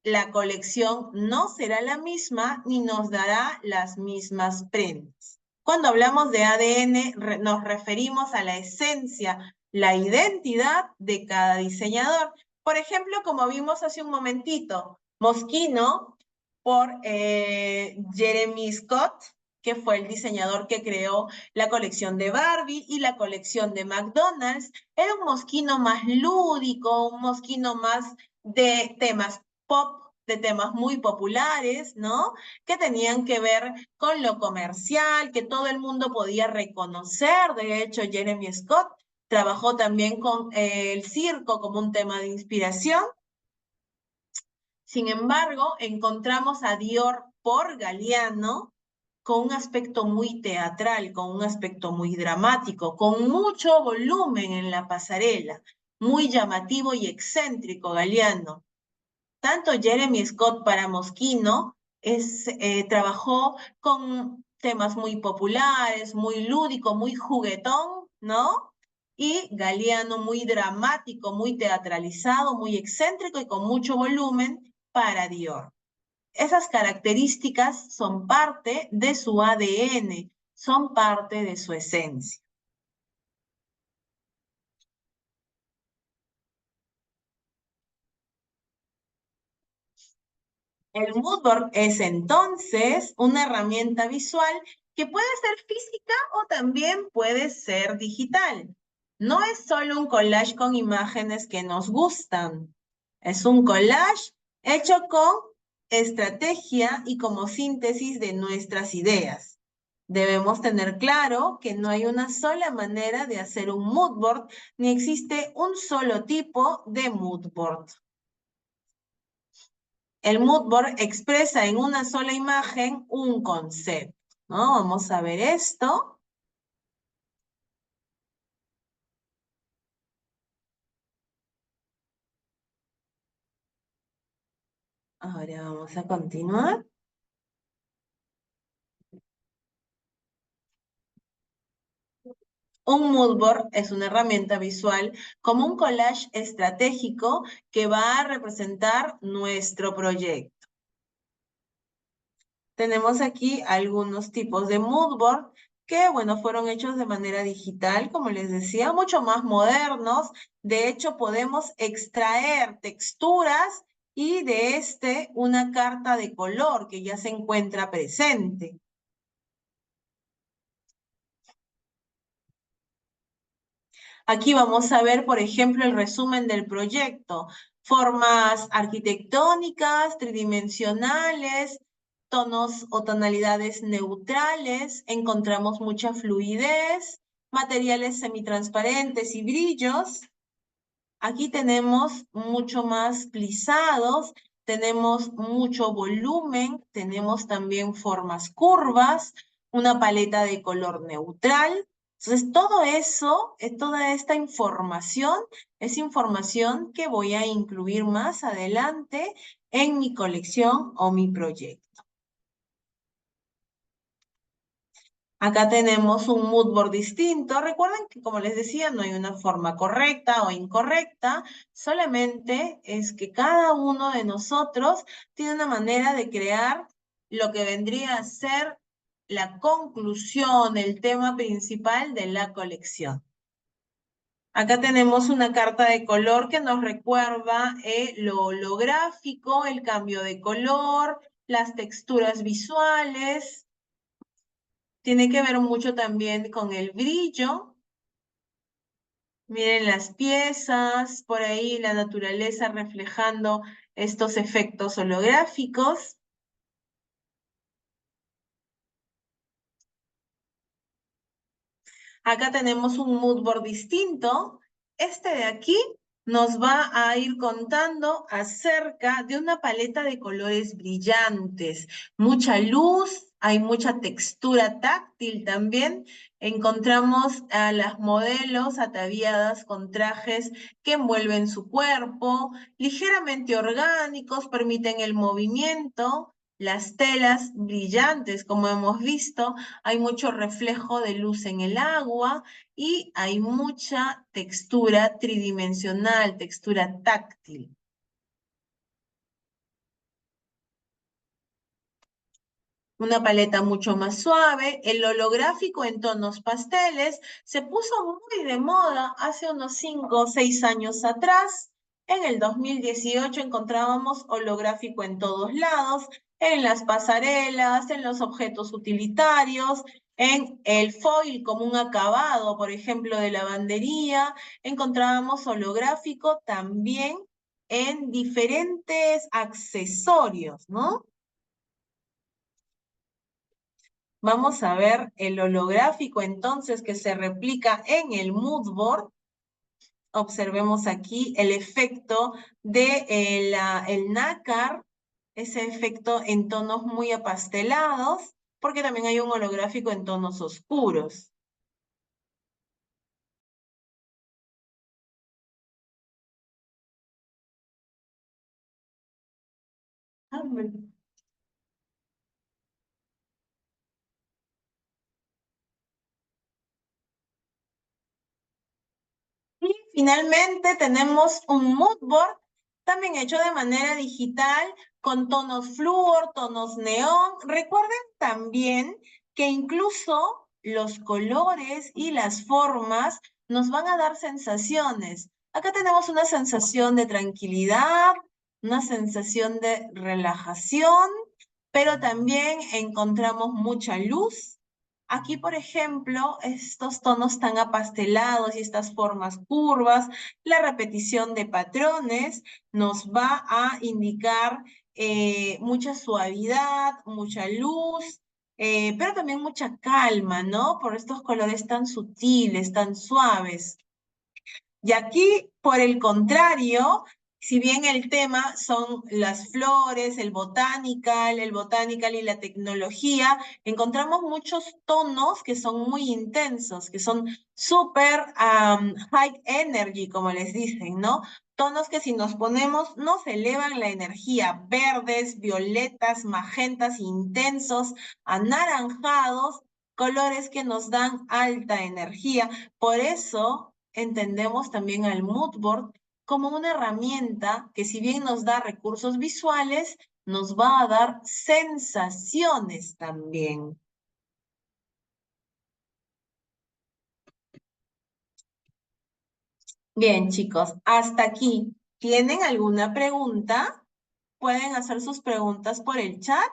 la colección no será la misma ni nos dará las mismas prendas. Cuando hablamos de ADN, nos referimos a la esencia, la identidad de cada diseñador. Por ejemplo, como vimos hace un momentito, Moschino por Jeremy Scott, que fue el diseñador que creó la colección de Barbie y la colección de McDonald's. Era un Moschino más lúdico, un Moschino más de temas pop, de temas muy populares, ¿no? Que tenían que ver con lo comercial, que todo el mundo podía reconocer. De hecho, Jeremy Scott trabajó también con el circo como un tema de inspiración. Sin embargo, encontramos a Dior por Galliano con un aspecto muy teatral, con un aspecto muy dramático, con mucho volumen en la pasarela, muy llamativo y excéntrico Galliano. Tanto Jeremy Scott para Moschino trabajó con temas muy populares, muy lúdico, muy juguetón, ¿no? Y Galliano muy dramático, muy teatralizado, muy excéntrico y con mucho volumen para Dior. Esas características son parte de su ADN, son parte de su esencia. El mood board es entonces una herramienta visual que puede ser física o también puede ser digital. No es solo un collage con imágenes que nos gustan. Es un collage hecho con estrategia y como síntesis de nuestras ideas. Debemos tener claro que no hay una sola manera de hacer un mood board, ni existe un solo tipo de mood board. El mood board expresa en una sola imagen un concepto, ¿no? Vamos a ver esto. Ahora vamos a continuar. Un mood board es una herramienta visual como un collage estratégico que va a representar nuestro proyecto. Tenemos aquí algunos tipos de mood board que, bueno, fueron hechos de manera digital, como les decía, mucho más modernos. De hecho, podemos extraer texturas y de una carta de color que ya se encuentra presente. Aquí vamos a ver, por ejemplo, el resumen del proyecto. Formas arquitectónicas, tridimensionales, tonos o tonalidades neutrales, encontramos mucha fluidez, materiales semitransparentes y brillos. Aquí tenemos mucho más plisados, tenemos mucho volumen, tenemos también formas curvas, una paleta de color neutral. Entonces, todo eso, toda esta información, es información que voy a incluir más adelante en mi colección o mi proyecto. Acá tenemos un mood board distinto. Recuerden que, como les decía, no hay una forma correcta o incorrecta, solamente es que cada uno de nosotros tiene una manera de crear lo que vendría a ser la conclusión, el tema principal de la colección. Acá tenemos una carta de color que nos recuerda lo holográfico, el cambio de color, las texturas visuales. Tiene que ver mucho también con el brillo. Miren las piezas, por ahí la naturaleza reflejando estos efectos holográficos. Acá tenemos un mood board distinto. Este de aquí nos va a ir contando acerca de una paleta de colores brillantes, mucha luz, hay mucha textura táctil también. Encontramos a las modelos ataviadas con trajes que envuelven su cuerpo, ligeramente orgánicos, permiten el movimiento. Las telas brillantes, como hemos visto, hay mucho reflejo de luz en el agua y hay mucha textura tridimensional, textura táctil. Una paleta mucho más suave, el holográfico en tonos pasteles, se puso muy de moda hace unos 5 o 6 años atrás. En el 2018 encontrábamos holográfico en todos lados, en las pasarelas, en los objetos utilitarios, en el foil como un acabado, por ejemplo, de lavandería. Encontrábamos holográfico también en diferentes accesorios, ¿no? Vamos a ver el holográfico entonces que se replica en el mood board. Observemos aquí el efecto de el nácar, ese efecto en tonos muy apastelados, porque también hay un holográfico en tonos oscuros. Ah, y finalmente tenemos un mood board también hecho de manera digital con tonos flúor, tonos neón. Recuerden también que incluso los colores y las formas nos van a dar sensaciones. Acá tenemos una sensación de tranquilidad, una sensación de relajación, pero también encontramos mucha luz. Aquí, por ejemplo, estos tonos tan apastelados y estas formas curvas, la repetición de patrones nos va a indicar mucha suavidad, mucha luz, pero también mucha calma, ¿no? Por estos colores tan sutiles, tan suaves. Y aquí, por el contrario, si bien el tema son las flores, el botanical y la tecnología, encontramos muchos tonos que son muy intensos, que son súper high energy, como les dicen, ¿no? Tonos que si nos ponemos nos elevan la energía, verdes, violetas, magentas, intensos, anaranjados, colores que nos dan alta energía. Por eso entendemos también al mood board como una herramienta que si bien nos da recursos visuales, nos va a dar sensaciones también. Bien, chicos, hasta aquí. ¿Tienen alguna pregunta? Pueden hacer sus preguntas por el chat.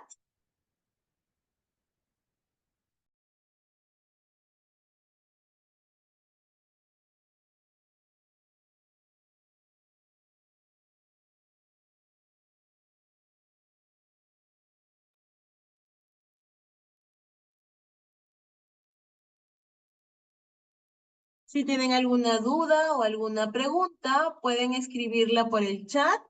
Si tienen alguna duda o alguna pregunta, pueden escribirla por el chat.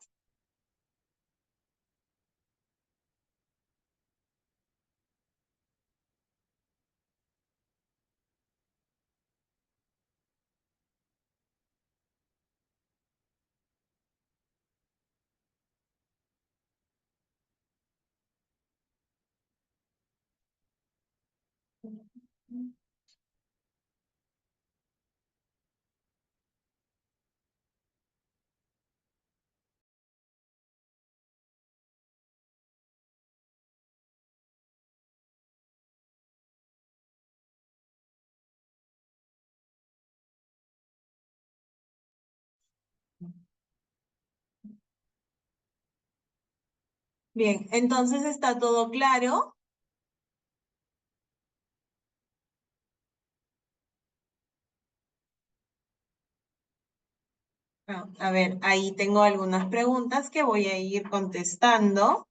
Bien, entonces está todo claro. A ver, ahí tengo algunas preguntas que voy a ir contestando.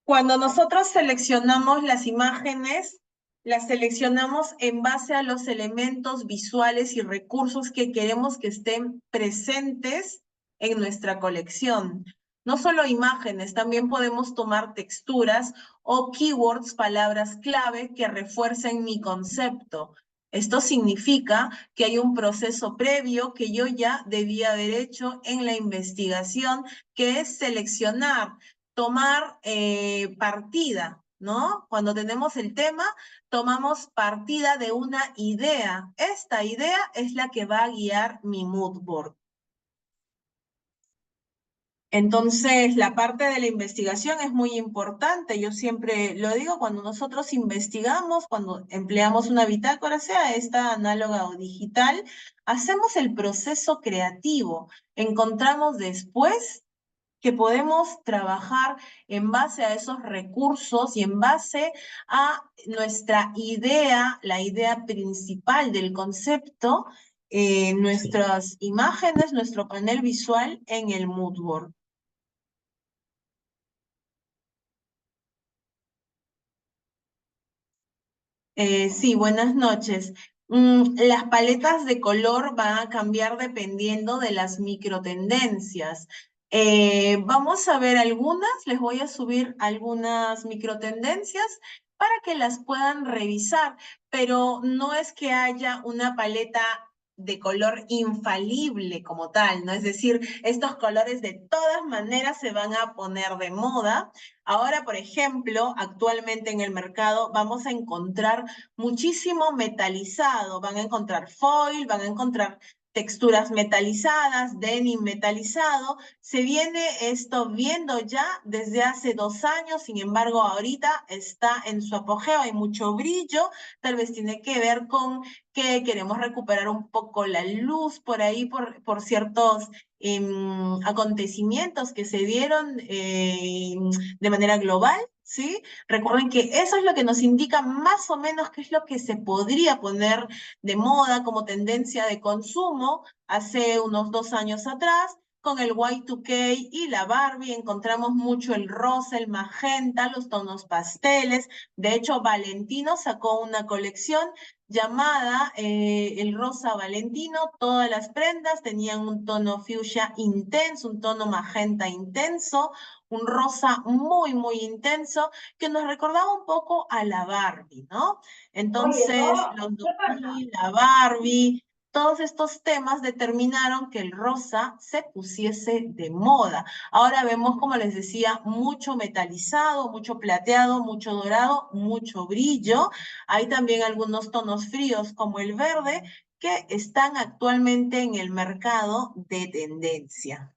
Cuando nosotros seleccionamos las imágenes, las seleccionamos en base a los elementos visuales y recursos que queremos que estén presentes en nuestra colección. No solo imágenes, también podemos tomar texturas o keywords, palabras clave que refuercen mi concepto. Esto significa que hay un proceso previo que yo ya debía haber hecho en la investigación, que es seleccionar, tomar partida, ¿no? Cuando tenemos el tema, tomamos partida de una idea. Esta idea es la que va a guiar mi mood board. Entonces, la parte de la investigación es muy importante. Yo siempre lo digo, cuando nosotros investigamos, cuando empleamos una bitácora, sea esta análoga o digital, hacemos el proceso creativo. Encontramos después que podemos trabajar en base a esos recursos y en base a nuestra idea, la idea principal del concepto, nuestras imágenes, nuestro panel visual en el mood board. Sí, buenas noches. Las paletas de color van a cambiar dependiendo de las microtendencias. Vamos a ver algunas, les voy a subir algunas microtendencias para que las puedan revisar, pero no es que haya una paleta de color infalible como tal, ¿no? Es decir, estos colores de todas maneras se van a poner de moda. Ahora, por ejemplo, actualmente en el mercado vamos a encontrar muchísimo metalizado, van a encontrar foil, van a encontrar texturas metalizadas, denim metalizado. Se viene esto viendo ya desde hace 2 años, sin embargo, ahorita está en su apogeo, hay mucho brillo, tal vez tiene que ver con que queremos recuperar un poco la luz por ahí, por ciertos acontecimientos que se dieron de manera global, ¿sí? Recuerden que eso es lo que nos indica más o menos qué es lo que se podría poner de moda como tendencia de consumo hace unos 2 años atrás. Con el Y2K y la Barbie encontramos mucho el rosa, el magenta, los tonos pasteles. De hecho, Valentino sacó una colección llamada el rosa Valentino. Todas las prendas tenían un tono fuchsia intenso, un tono magenta intenso, un rosa muy, muy intenso, que nos recordaba un poco a la Barbie, ¿no? Entonces, los 2000, la Barbie, todos estos temas determinaron que el rosa se pusiese de moda. Ahora vemos, como les decía, mucho metalizado, mucho plateado, mucho dorado, mucho brillo. Hay también algunos tonos fríos como el verde que están actualmente en el mercado de tendencia.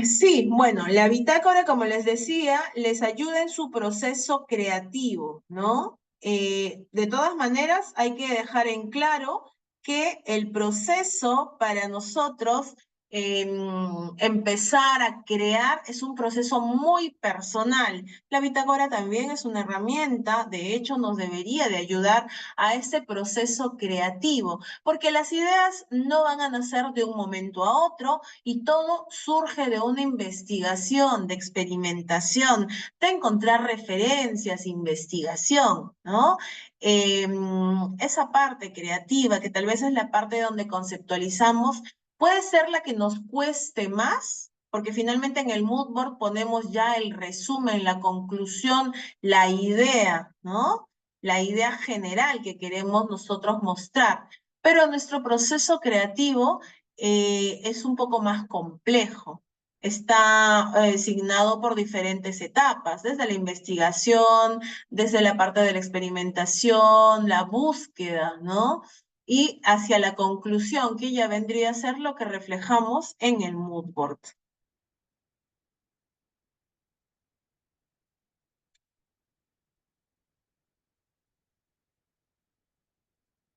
Sí, bueno, la bitácora, como les decía, les ayuda en su proceso creativo, ¿no? De todas maneras, hay que dejar en claro que el proceso para nosotros empezar a crear es un proceso muy personal. La bitácora también es una herramienta, de hecho, nos debería de ayudar a ese proceso creativo, porque las ideas no van a nacer de un momento a otro, y todo surge de una investigación, de experimentación, de encontrar referencias, investigación, ¿no? Esa parte creativa, que tal vez es la parte donde conceptualizamos, puede ser la que nos cueste más, porque finalmente en el mood board ponemos ya el resumen, la conclusión, la idea, ¿no? La idea general que queremos nosotros mostrar. Pero nuestro proceso creativo es un poco más complejo. Está signado por diferentes etapas, desde la investigación, desde la parte de la experimentación, la búsqueda, ¿no? Y hacia la conclusión, que ya vendría a ser lo que reflejamos en el mood board.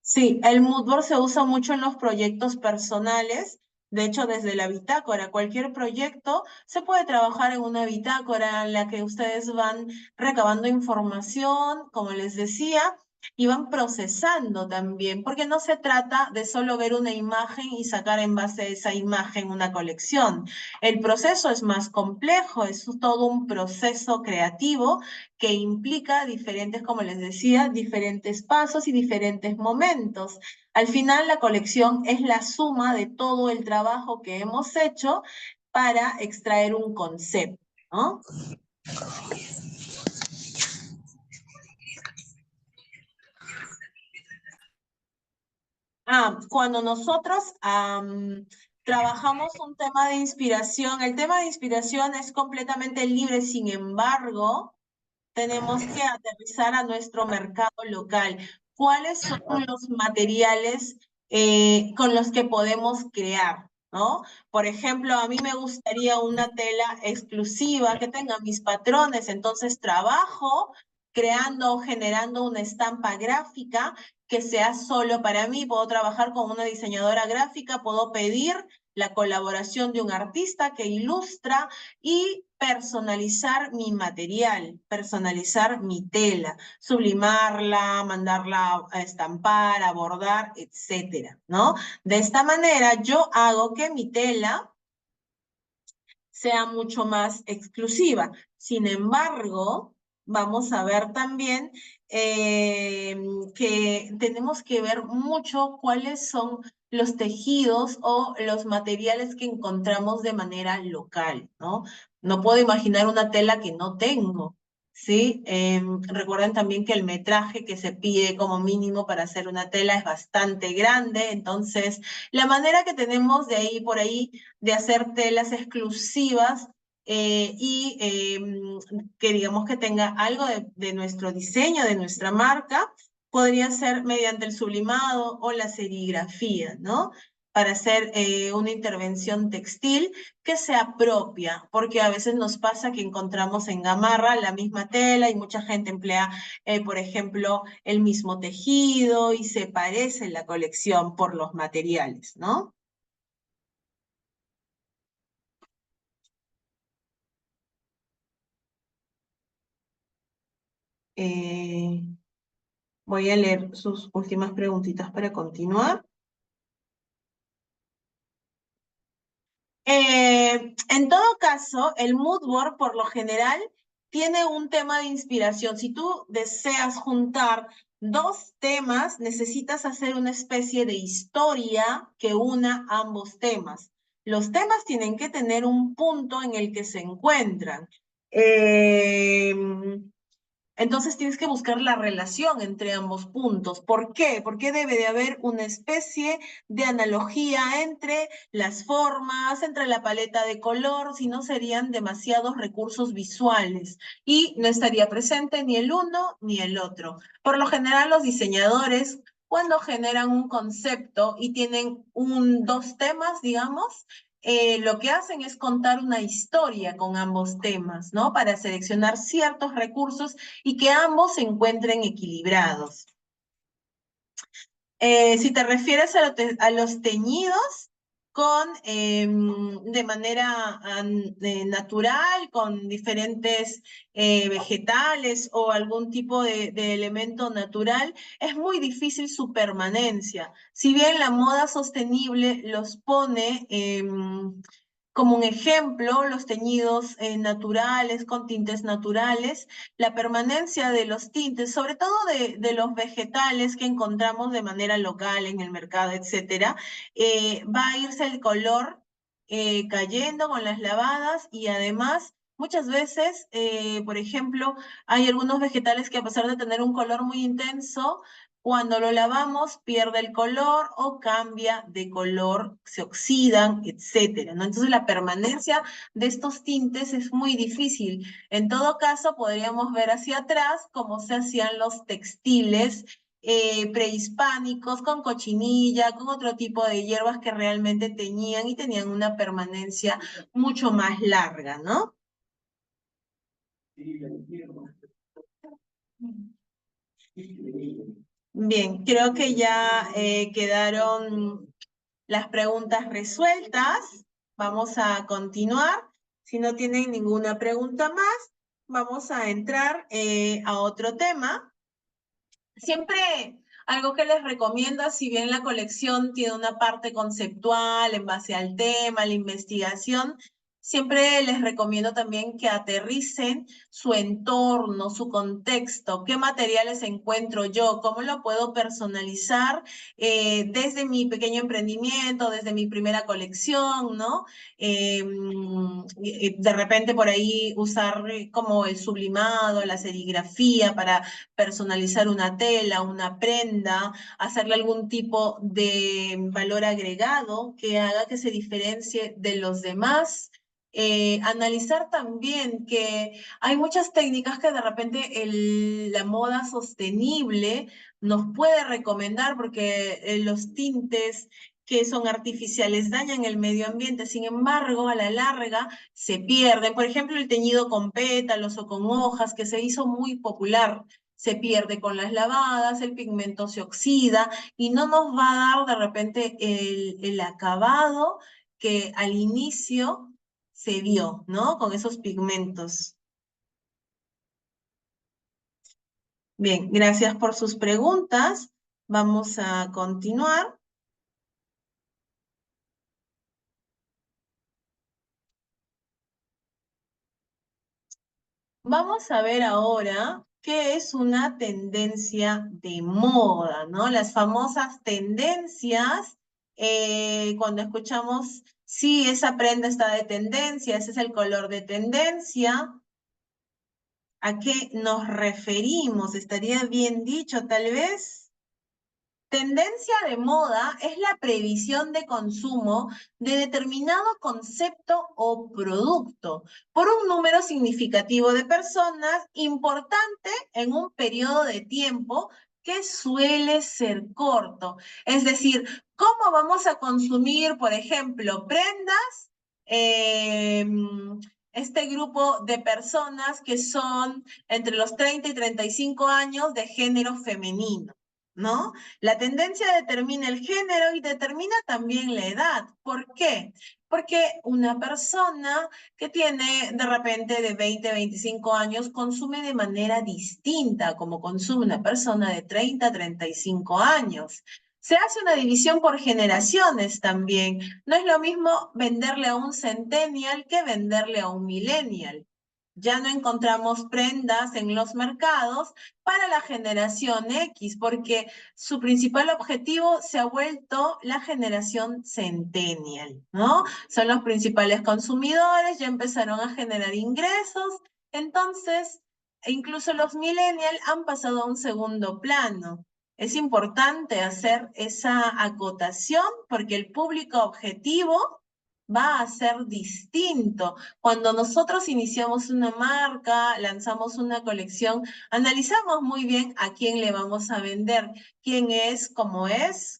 Sí, el mood board se usa mucho en los proyectos personales. De hecho, desde la bitácora, cualquier proyecto se puede trabajar en una bitácora en la que ustedes van recabando información, como les decía, y van procesando también, porque no se trata de solo ver una imagen y sacar en base a esa imagen una colección. El proceso es más complejo, es todo un proceso creativo que implica diferentes, como les decía, diferentes pasos y diferentes momentos. Al final, la colección es la suma de todo el trabajo que hemos hecho para extraer un concepto, ¿no? Cuando nosotros trabajamos un tema de inspiración, el tema de inspiración es completamente libre, sin embargo, tenemos que aterrizar a nuestro mercado local. ¿Cuáles son los materiales con los que podemos crear? ¿No? Por ejemplo, a mí me gustaría una tela exclusiva que tenga mis patrones, entonces trabajo creando o generando una estampa gráfica que sea solo para mí. Puedo trabajar con una diseñadora gráfica, puedo pedir la colaboración de un artista que ilustra y personalizar mi material, personalizar mi tela, sublimarla, mandarla a estampar, a bordar, etcétera, ¿no? De esta manera yo hago que mi tela sea mucho más exclusiva. Sin embargo, vamos a ver también que tenemos que ver mucho cuáles son los tejidos o los materiales que encontramos de manera local, ¿no? No puedo imaginar una tela que no tengo, ¿sí? Recuerden también que el metraje que se pide como mínimo para hacer una tela es bastante grande, entonces la manera que tenemos de ahí por ahí de hacer telas exclusivas y que digamos que tenga algo de nuestro diseño, de nuestra marca, podría ser mediante el sublimado o la serigrafía, ¿no? Para hacer una intervención textil que sea propia, porque a veces nos pasa que encontramos en Gamarra la misma tela y mucha gente emplea, por ejemplo, el mismo tejido y se parece la colección por los materiales, ¿no? Eh, Voy a leer sus últimas preguntitas para continuar. En todo caso, el mood board por lo general tiene un tema de inspiración. Si tú deseas juntar dos temas, necesitas hacer una especie de historia que una ambos temas. Los temas tienen que tener un punto en el que se encuentran. Eh, Entonces tienes que buscar la relación entre ambos puntos. ¿Por qué? Porque debe de haber una especie de analogía entre las formas, entre la paleta de color, si no serían demasiados recursos visuales y no estaría presente ni el uno ni el otro. Por lo general, los diseñadores, cuando generan un concepto y tienen dos temas, digamos, lo que hacen es contar una historia con ambos temas, ¿no? Para seleccionar ciertos recursos y que ambos se encuentren equilibrados. Si te refieres a los teñidos de manera natural, con diferentes vegetales o algún tipo de elemento natural, es muy difícil su permanencia. Si bien la moda sostenible los pone como un ejemplo, los teñidos naturales, con tintes naturales, la permanencia de los tintes, sobre todo de los vegetales que encontramos de manera local en el mercado, etcétera, va a irse el color cayendo con las lavadas y además muchas veces, por ejemplo, hay algunos vegetales que a pesar de tener un color muy intenso, cuando lo lavamos pierde el color o cambia de color, se oxidan, etcétera, ¿no? Entonces la permanencia de estos tintes es muy difícil. En todo caso, podríamos ver hacia atrás cómo se hacían los textiles prehispánicos con cochinilla, con otro tipo de hierbas que realmente teñían y tenían una permanencia mucho más larga, ¿no? Bien, creo que ya quedaron las preguntas resueltas. Vamos a continuar. Si no tienen ninguna pregunta más, vamos a entrar a otro tema. Siempre algo que les recomiendo, si bien la colección tiene una parte conceptual en base al tema, la investigación, siempre les recomiendo también que aterricen su entorno, su contexto, qué materiales encuentro yo, cómo lo puedo personalizar desde mi pequeño emprendimiento, desde mi primera colección, ¿no? De repente por ahí usar como el sublimado, la serigrafía para personalizar una tela, una prenda, hacerle algún tipo de valor agregado que haga que se diferencie de los demás. Analizar también que hay muchas técnicas que de repente la moda sostenible nos puede recomendar porque los tintes que son artificiales dañan el medio ambiente, sin embargo, a la larga se pierden. Por ejemplo, el teñido con pétalos o con hojas, que se hizo muy popular, se pierde con las lavadas, el pigmento se oxida y no nos va a dar de repente el acabado que al inicio se vio, ¿no? Con esos pigmentos. Bien, gracias por sus preguntas. Vamos a continuar. Vamos a ver ahora qué es una tendencia de moda, ¿no? Las famosas tendencias, cuando escuchamos, sí, esa prenda está de tendencia, ese es el color de tendencia, ¿a qué nos referimos? ¿Estaría bien dicho, tal vez? Tendencia de moda es la previsión de consumo de determinado concepto o producto por un número significativo de personas importante en un periodo de tiempo que suele ser corto. Es decir, ¿cómo vamos a consumir, por ejemplo, prendas? Este grupo de personas que son entre los 30 y 35 años de género femenino, ¿no? La tendencia determina el género y determina también la edad. ¿Por qué? Porque una persona que tiene de repente de 20 a 25 años consume de manera distinta como consume una persona de 30 a 35 años. Se hace una división por generaciones también. No es lo mismo venderle a un centennial que venderle a un millennial. Ya no encontramos prendas en los mercados para la generación X, porque su principal objetivo se ha vuelto la generación centennial, ¿no? Son los principales consumidores, ya empezaron a generar ingresos, entonces incluso los millennials han pasado a un segundo plano. Es importante hacer esa acotación porque el público objetivo va a ser distinto. Cuando nosotros iniciamos una marca, lanzamos una colección, analizamos muy bien a quién le vamos a vender, quién es,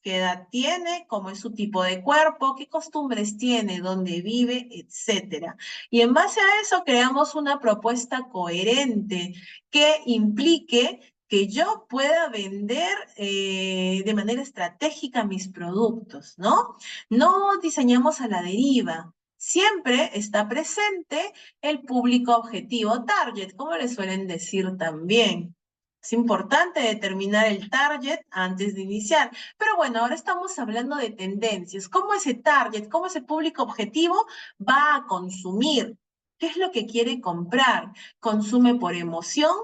qué edad tiene, cómo es su tipo de cuerpo, qué costumbres tiene, dónde vive, etcétera. Y en base a eso creamos una propuesta coherente que implique que yo pueda vender de manera estratégica mis productos, ¿no? No diseñamos a la deriva. Siempre está presente el público objetivo target, como le suelen decir también. Es importante determinar el target antes de iniciar. Pero bueno, ahora estamos hablando de tendencias. ¿Cómo ese target, cómo ese público objetivo va a consumir? ¿Qué es lo que quiere comprar? ¿Consume por emoción?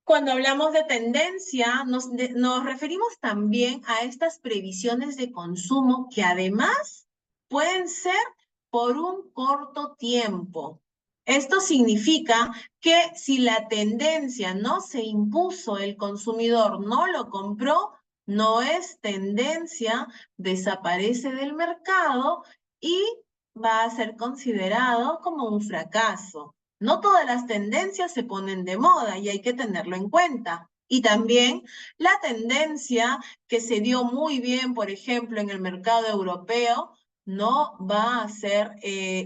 Cuando hablamos de tendencia, nos referimos también a estas previsiones de consumo que además pueden ser por un corto tiempo. Esto significa que si la tendencia no se impuso, el consumidor no lo compró, no es tendencia, desaparece del mercado y va a ser considerado como un fracaso. No todas las tendencias se ponen de moda y hay que tenerlo en cuenta. Y también la tendencia que se dio muy bien, por ejemplo, en el mercado europeo, no va a ser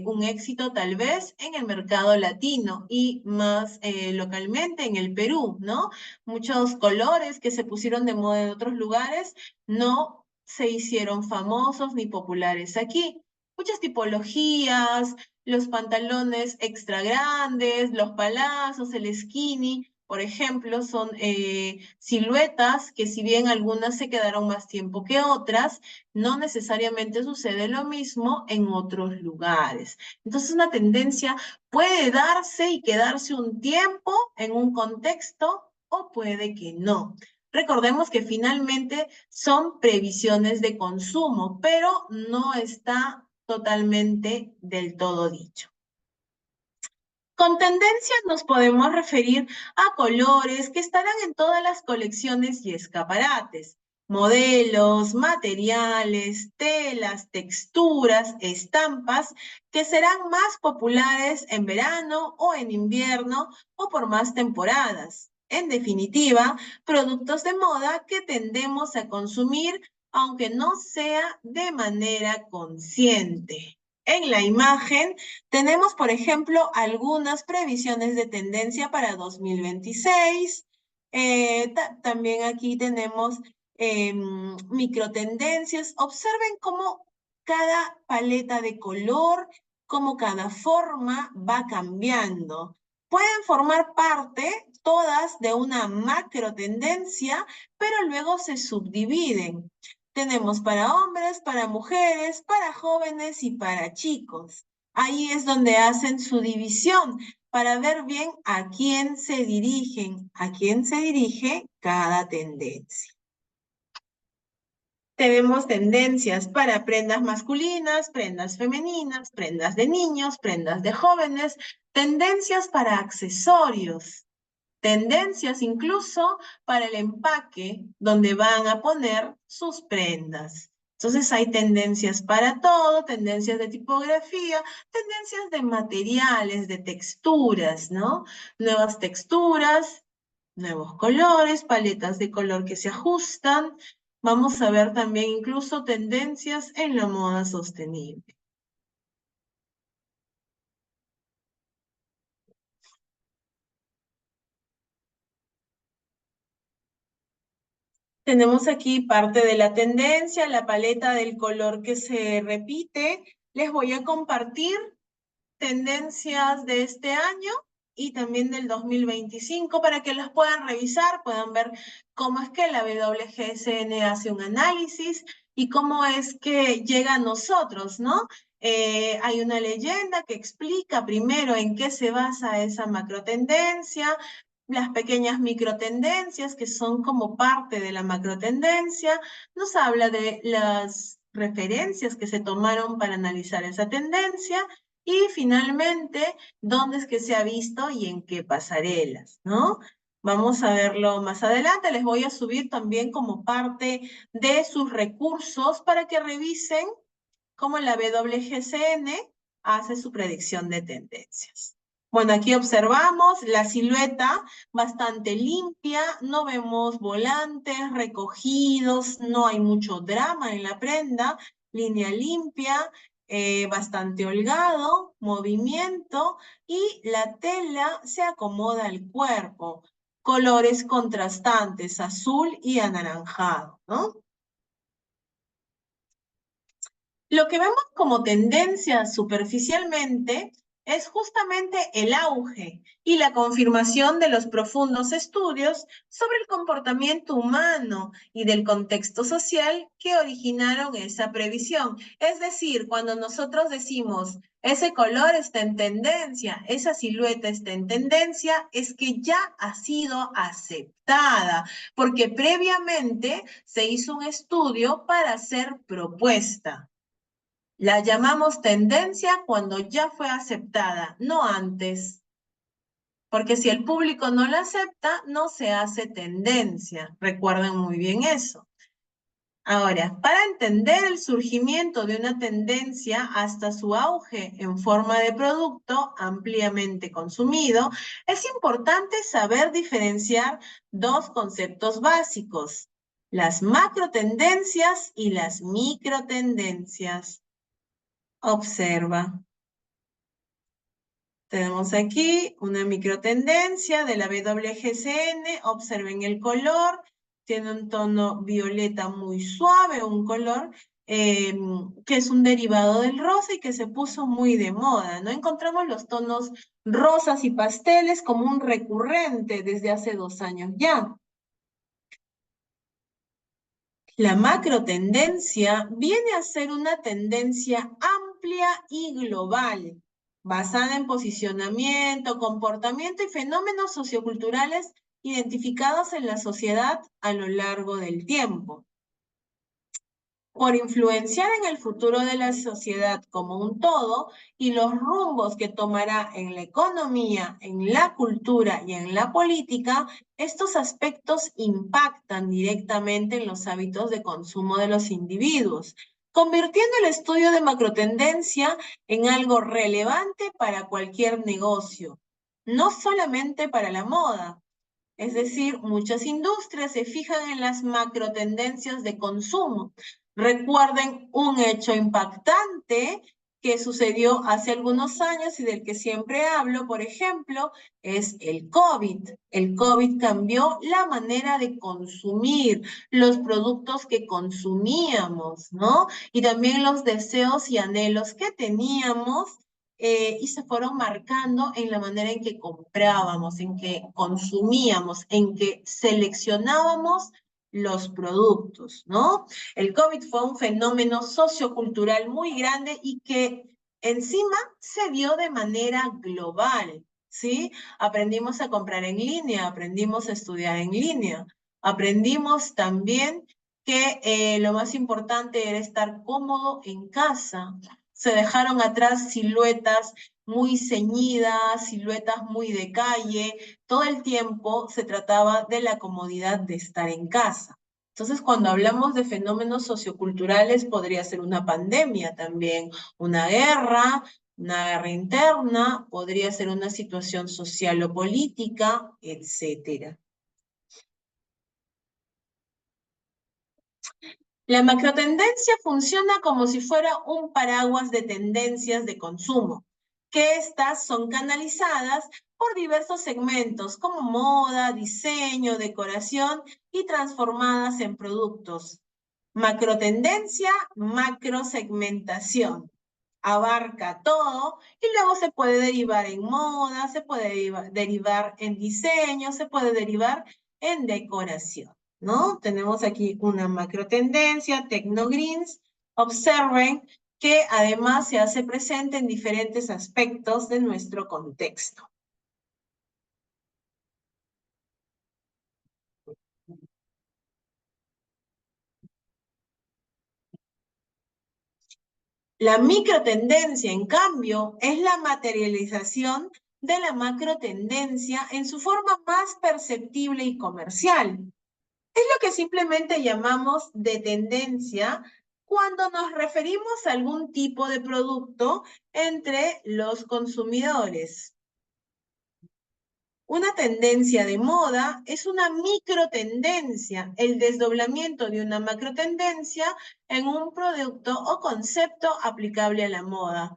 un éxito tal vez en el mercado latino y más localmente en el Perú, ¿no? Muchos colores que se pusieron de moda en otros lugares no se hicieron famosos ni populares aquí. Muchas tipologías, los pantalones extra grandes, los palazos, el skinny, Por ejemplo, son siluetas que si bien algunas se quedaron más tiempo que otras, no necesariamente sucede lo mismo en otros lugares. Entonces, una tendencia puede darse y quedarse un tiempo en un contexto o puede que no. Recordemos que finalmente son previsiones de consumo, pero no está totalmente del todo dicho. Con tendencias nos podemos referir a colores que estarán en todas las colecciones y escaparates, modelos, materiales, telas, texturas, estampas que serán más populares en verano o en invierno o por más temporadas. En definitiva, productos de moda que tendemos a consumir aunque no sea de manera consciente. En la imagen tenemos, por ejemplo, algunas previsiones de tendencia para 2026. También aquí tenemos microtendencias. Observen cómo cada paleta de color, cómo cada forma va cambiando. Pueden formar parte todas de una macro tendencia, pero luego se subdividen. Tenemos para hombres, para mujeres, para jóvenes y para chicos. Ahí es donde hacen su división para ver bien a quién se dirigen, a quién se dirige cada tendencia. Tenemos tendencias para prendas masculinas, prendas femeninas, prendas de niños, prendas de jóvenes, tendencias para accesorios, tendencias incluso para el empaque donde van a poner sus prendas. Entonces hay tendencias para todo, tendencias de tipografía, tendencias de materiales, de texturas, ¿no? Nuevas texturas, nuevos colores, paletas de color que se ajustan. Vamos a ver también incluso tendencias en la moda sostenible. Tenemos aquí parte de la tendencia, la paleta del color que se repite. Les voy a compartir tendencias de este año y también del 2025 para que las puedan revisar, puedan ver cómo es que la WGSN hace un análisis y cómo es que llega a nosotros, ¿no? Hay una leyenda que explica primero en qué se basa esa macrotendencia, las pequeñas microtendencias que son como parte de la macrotendencia, nos habla de las referencias que se tomaron para analizar esa tendencia y finalmente dónde es que se ha visto y en qué pasarelas, ¿no? Vamos a verlo más adelante. Les voy a subir también como parte de sus recursos para que revisen cómo la WGCN hace su predicción de tendencias. Bueno, aquí observamos la silueta bastante limpia, no vemos volantes recogidos, no hay mucho drama en la prenda, línea limpia, bastante holgado, movimiento y la tela se acomoda al cuerpo. Colores contrastantes, azul y anaranjado, ¿no? Lo que vemos como tendencia superficialmente es justamente el auge y la confirmación de los profundos estudios sobre el comportamiento humano y del contexto social que originaron esa previsión. Es decir, cuando nosotros decimos ese color está en tendencia, esa silueta está en tendencia, es que ya ha sido aceptada, porque previamente se hizo un estudio para ser propuesta. La llamamos tendencia cuando ya fue aceptada, no antes. Porque si el público no la acepta, no se hace tendencia. Recuerden muy bien eso. Ahora, para entender el surgimiento de una tendencia hasta su auge en forma de producto ampliamente consumido, es importante saber diferenciar dos conceptos básicos, las macrotendencias y las microtendencias. Observa. Tenemos aquí una microtendencia de la WGCN. Observen el color. Tiene un tono violeta muy suave, un color que es un derivado del rosa y que se puso muy de moda, ¿no? Encontramos los tonos rosas y pasteles como un recurrente desde hace 2 años ya. La macro tendencia viene a ser una tendencia amplia y global, basada en posicionamiento, comportamiento y fenómenos socioculturales identificados en la sociedad a lo largo del tiempo. Por influenciar en el futuro de la sociedad como un todo y los rumbos que tomará en la economía, en la cultura y en la política, estos aspectos impactan directamente en los hábitos de consumo de los individuos, convirtiendo el estudio de macrotendencia en algo relevante para cualquier negocio, no solamente para la moda. Es decir, muchas industrias se fijan en las macrotendencias de consumo. Recuerden un hecho impactante que sucedió hace algunos años y del que siempre hablo, por ejemplo, es el COVID. El COVID cambió la manera de consumir los productos que consumíamos, ¿no? Y también los deseos y anhelos que teníamos y se fueron marcando en la manera en que comprábamos, en que consumíamos, en que seleccionábamos los productos, ¿no? El COVID fue un fenómeno sociocultural muy grande y que encima se dio de manera global, ¿sí? Aprendimos a comprar en línea, aprendimos a estudiar en línea, aprendimos también que lo más importante era estar cómodo en casa. Se dejaron atrás siluetas muy ceñidas, siluetas muy de calle. Todo el tiempo se trataba de la comodidad de estar en casa. Entonces, cuando hablamos de fenómenos socioculturales, podría ser una pandemia también, una guerra interna, podría ser una situación social o política, etcétera. La macrotendencia funciona como si fuera un paraguas de tendencias de consumo, que estas son canalizadas por diversos segmentos como moda, diseño, decoración y transformadas en productos. Macrotendencia, macrosegmentación. Abarca todo y luego se puede derivar en moda, se puede derivar en diseño, se puede derivar en decoración, ¿no? Tenemos aquí una macro tendencia, Tecnogreens. Observen que además se hace presente en diferentes aspectos de nuestro contexto. La microtendencia, en cambio, es la materialización de la macrotendencia en su forma más perceptible y comercial. Es lo que simplemente llamamos de tendencia cuando nos referimos a algún tipo de producto entre los consumidores. Una tendencia de moda es una microtendencia, el desdoblamiento de una macrotendencia en un producto o concepto aplicable a la moda.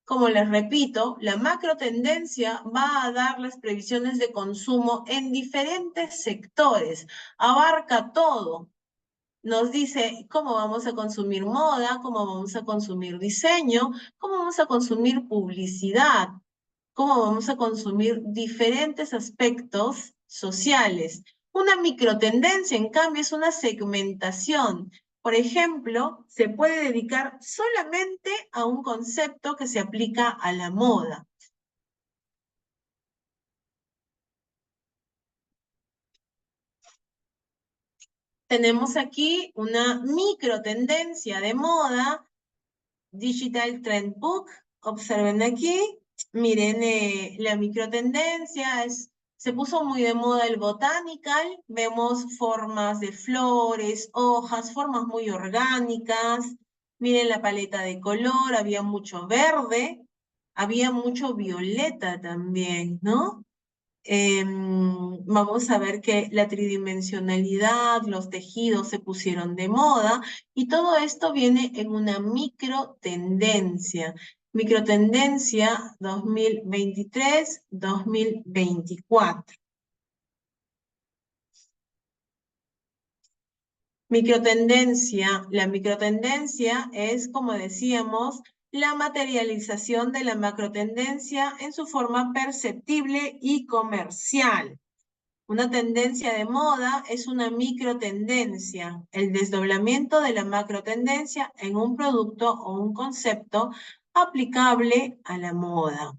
Como les repito, la macrotendencia va a dar las previsiones de consumo en diferentes sectores, abarca todo. Nos dice cómo vamos a consumir moda, cómo vamos a consumir diseño, cómo vamos a consumir publicidad, cómo vamos a consumir diferentes aspectos sociales. Una microtendencia, en cambio, es una segmentación. Por ejemplo, se puede dedicar solamente a un concepto que se aplica a la moda. Tenemos aquí una microtendencia de moda, Digital Trend Book. Observen aquí, miren la microtendencia, se puso muy de moda el botanical, vemos formas de flores, hojas, formas muy orgánicas, miren la paleta de color, había mucho verde, había mucho violeta también, ¿no? Vamos a ver que la tridimensionalidad, los tejidos se pusieron de moda y todo esto viene en una microtendencia. Microtendencia 2023-2024. Microtendencia. La microtendencia es, como decíamos, la materialización de la macrotendencia en su forma perceptible y comercial. Una tendencia de moda es una microtendencia, el desdoblamiento de la macrotendencia en un producto o un concepto aplicable a la moda.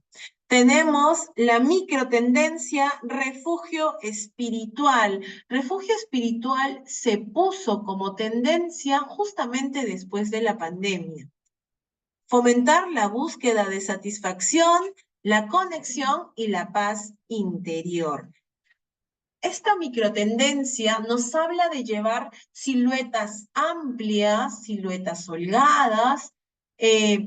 Tenemos la microtendencia refugio espiritual. Refugio espiritual se puso como tendencia justamente después de la pandemia. Fomentar la búsqueda de satisfacción, la conexión y la paz interior. Esta microtendencia nos habla de llevar siluetas amplias, siluetas holgadas,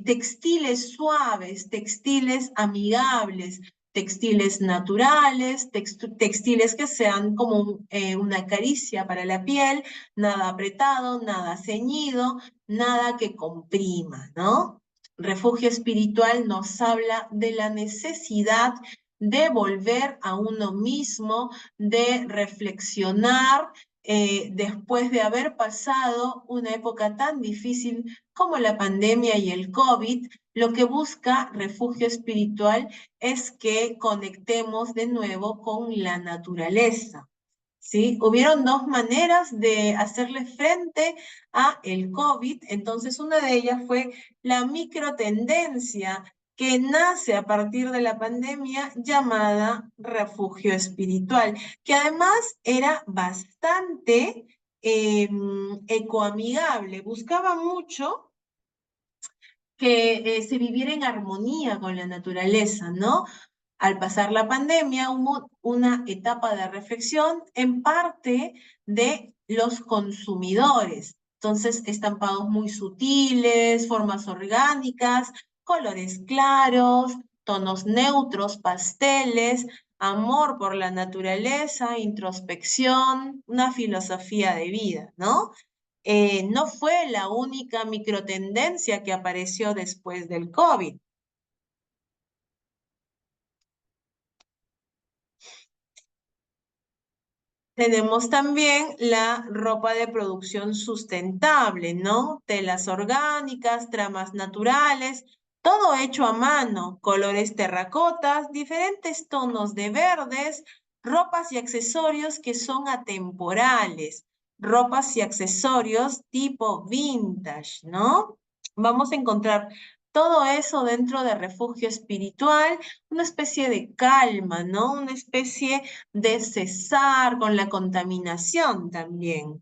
textiles suaves, textiles amigables, textiles naturales, textiles que sean como una caricia para la piel, nada apretado, nada ceñido, nada que comprima, ¿no? Refugio espiritual nos habla de la necesidad de volver a uno mismo, de reflexionar después de haber pasado una época tan difícil como la pandemia y el COVID. Lo que busca refugio espiritual es que conectemos de nuevo con la naturaleza. ¿Sí? Hubieron dos maneras de hacerle frente a el COVID, entonces una de ellas fue la microtendencia que nace a partir de la pandemia llamada refugio espiritual, que además era bastante ecoamigable, buscaba mucho que se viviera en armonía con la naturaleza, ¿no? Al pasar la pandemia hubo una etapa de reflexión en parte de los consumidores. Entonces, estampados muy sutiles, formas orgánicas, colores claros, tonos neutros, pasteles, amor por la naturaleza, introspección, una filosofía de vida, ¿no? No fue la única microtendencia que apareció después del COVID. Tenemos también la ropa de producción sustentable, ¿no? Telas orgánicas, tramas naturales, todo hecho a mano, colores terracotas, diferentes tonos de verdes, ropas y accesorios que son atemporales, ropas y accesorios tipo vintage, ¿no? Vamos a encontrar todo eso dentro de refugio espiritual, una especie de calma, ¿no? Una especie de cesar con la contaminación también.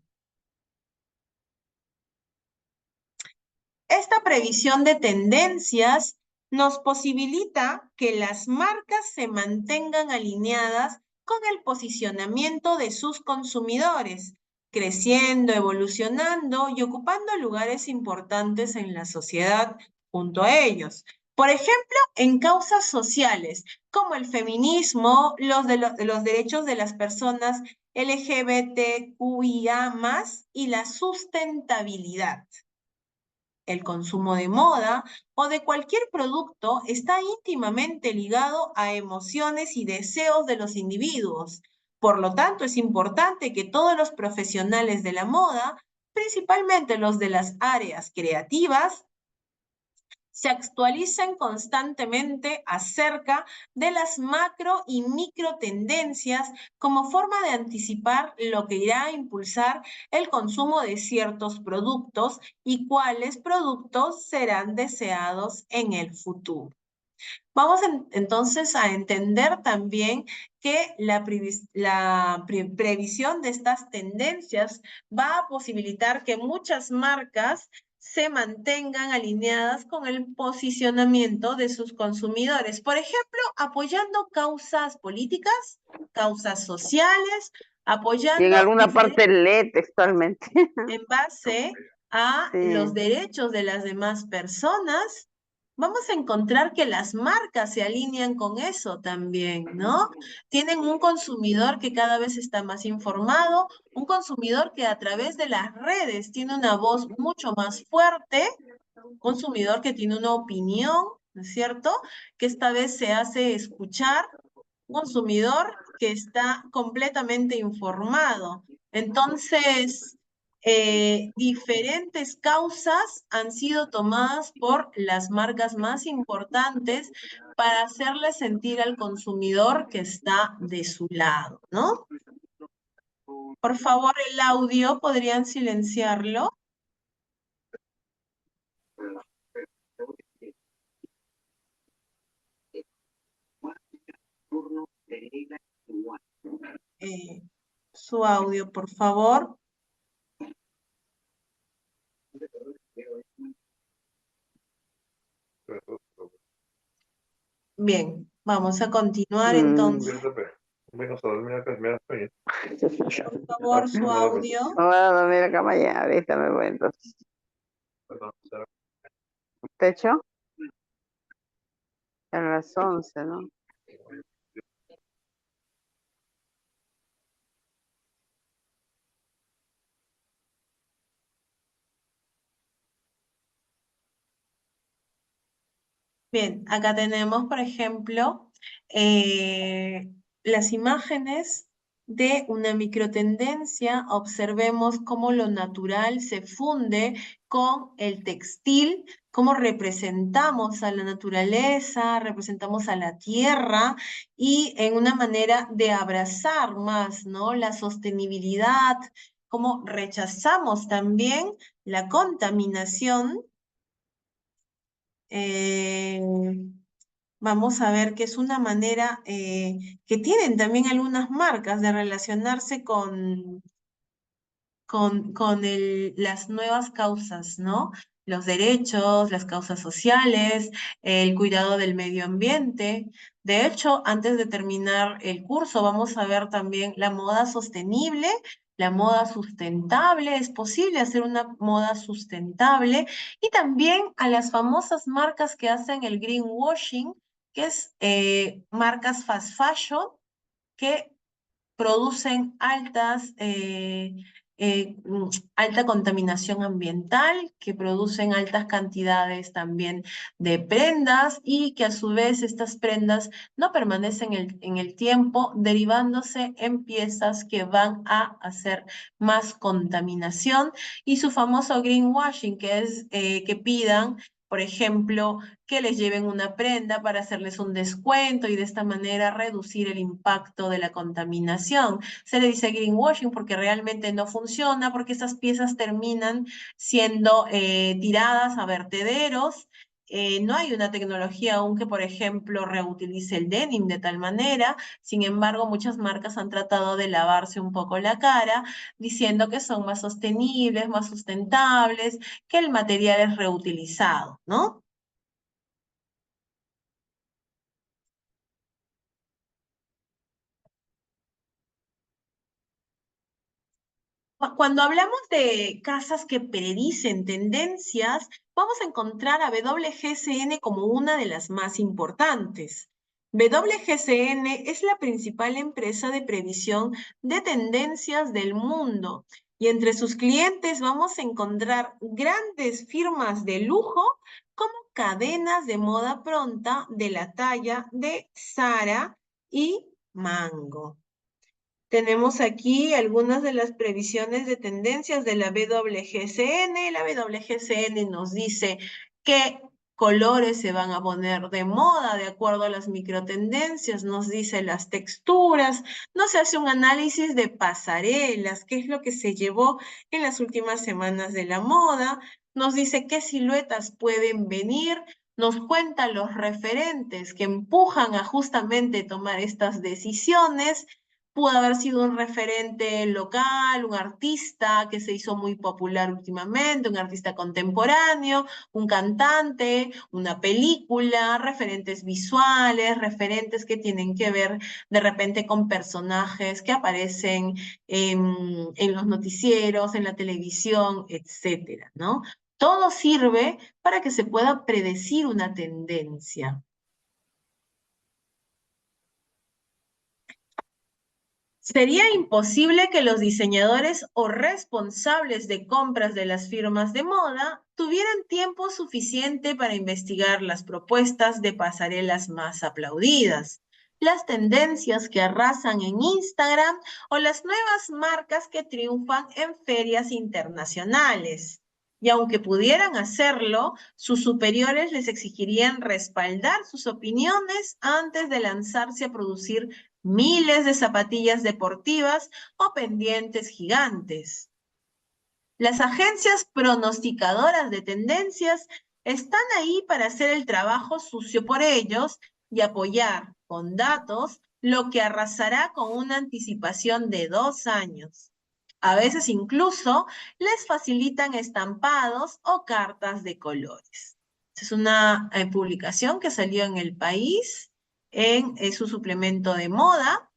Esta previsión de tendencias nos posibilita que las marcas se mantengan alineadas con el posicionamiento de sus consumidores, creciendo, evolucionando y ocupando lugares importantes en la sociedad junto a ellos. Por ejemplo, en causas sociales como el feminismo, los derechos de las personas LGBTQIA+, y la sustentabilidad. El consumo de moda o de cualquier producto está íntimamente ligado a emociones y deseos de los individuos. Por lo tanto, es importante que todos los profesionales de la moda, principalmente los de las áreas creativas, se actualizan constantemente acerca de las macro y micro tendencias como forma de anticipar lo que irá a impulsar el consumo de ciertos productos y cuáles productos serán deseados en el futuro. Vamos entonces a entender también que la previsión de estas tendencias va a posibilitar que muchas marcas se mantengan alineadas con el posicionamiento de sus consumidores. Por ejemplo, apoyando causas políticas, causas sociales, Y en apoyando alguna parte lee textualmente. en base a los Sí. derechos de las demás personas. Vamos a encontrar que las marcas se alinean con eso también, ¿no? Tienen un consumidor que cada vez está más informado, un consumidor que a través de las redes tiene una voz mucho más fuerte, un consumidor que tiene una opinión, ¿no es cierto? Que esta vez se hace escuchar, un consumidor que está completamente informado. Entonces, diferentes causas han sido tomadas por las marcas más importantes para hacerle sentir al consumidor que está de su lado, ¿no? Por favor, el audio, ¿podrían silenciarlo? Su audio, por favor. Bien, vamos a continuar entonces. Por favor, su audio. No voy a dormir acá mañana, ahorita me voy entonces. ¿Techo? A las 11, ¿no? Bien, acá tenemos, por ejemplo, las imágenes de una microtendencia. Observemos cómo lo natural se funde con el textil, cómo representamos a la naturaleza, representamos a la tierra y en una manera de abrazar más, ¿no? La sostenibilidad, cómo rechazamos también la contaminación. Vamos a ver que es una manera que tienen también algunas marcas de relacionarse con las nuevas causas, ¿no? Los derechos, las causas sociales, el cuidado del medio ambiente. De hecho, antes de terminar el curso, vamos a ver también la moda sostenible, la moda sustentable. Es posible hacer una moda sustentable y también a las famosas marcas que hacen el greenwashing, que es marcas fast fashion que producen alta contaminación ambiental, que producen altas cantidades también de prendas y que a su vez estas prendas no permanecen en el tiempo, derivándose en piezas que van a hacer más contaminación y su famoso greenwashing, que es que pidan, por ejemplo, que les lleven una prenda para hacerles un descuento y de esta manera reducir el impacto de la contaminación. Se le dice greenwashing porque realmente no funciona, porque estas piezas terminan siendo tiradas a vertederos. No hay una tecnología aún que, por ejemplo, reutilice el denim de tal manera. Sin embargo, muchas marcas han tratado de lavarse un poco la cara, diciendo que son más sostenibles, más sustentables, que el material es reutilizado, ¿no? Cuando hablamos de casas que predicen tendencias, vamos a encontrar a WGSN como una de las más importantes. WGSN es la principal empresa de previsión de tendencias del mundo y entre sus clientes vamos a encontrar grandes firmas de lujo como cadenas de moda pronta de la talla de Zara y Mango. Tenemos aquí algunas de las previsiones de tendencias de la WGCN. La WGCN nos dice qué colores se van a poner de moda de acuerdo a las microtendencias, nos dice las texturas, nos hace un análisis de pasarelas, qué es lo que se llevó en las últimas semanas de la moda, nos dice qué siluetas pueden venir, nos cuenta los referentes que empujan a justamente tomar estas decisiones. Pudo haber sido un referente local, un artista que se hizo muy popular últimamente, un artista contemporáneo, un cantante, una película, referentes visuales, referentes que tienen que ver de repente con personajes que aparecen en los noticieros, en la televisión, etcétera, ¿no? Todo sirve para que se pueda predecir una tendencia. Sería imposible que los diseñadores o responsables de compras de las firmas de moda tuvieran tiempo suficiente para investigar las propuestas de pasarelas más aplaudidas. las tendencias que arrasan en Instagram o las nuevas marcas que triunfan en ferias internacionales. Y aunque pudieran hacerlo, sus superiores les exigirían respaldar sus opiniones antes de lanzarse a producir miles de zapatillas deportivas o pendientes gigantes. Las agencias pronosticadoras de tendencias están ahí para hacer el trabajo sucio por ellos y apoyar con datos lo que arrasará con una anticipación de 2 años. A veces incluso les facilitan estampados o cartas de colores. Es una publicación que salió en El País, en su suplemento de moda.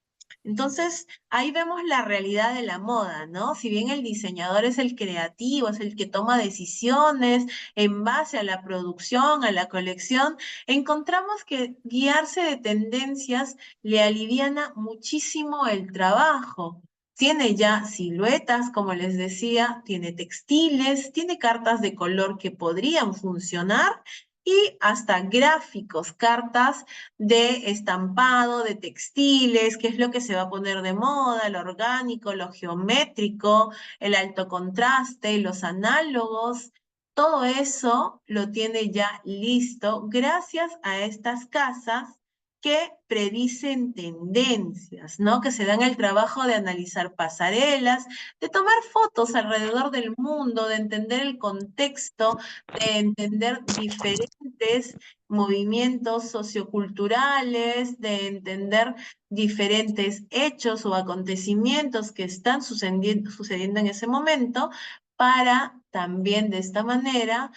Entonces, ahí vemos la realidad de la moda, ¿no? Si bien el diseñador es el creativo, es el que toma decisiones en base a la producción, a la colección, encontramos que guiarse de tendencias le aliviana muchísimo el trabajo. Tiene ya siluetas, como les decía, tiene textiles, tiene cartas de color que podrían funcionar y hasta gráficos, cartas de estampado, de textiles, qué es lo que se va a poner de moda, lo orgánico, lo geométrico, el alto contraste, los análogos. Todo eso lo tiene ya listo gracias a estas casas que predicen tendencias, ¿no? Que se dan el trabajo de analizar pasarelas, de tomar fotos alrededor del mundo, de entender el contexto, de entender diferentes movimientos socioculturales, de entender diferentes hechos o acontecimientos que están sucediendo en ese momento, para también de esta manera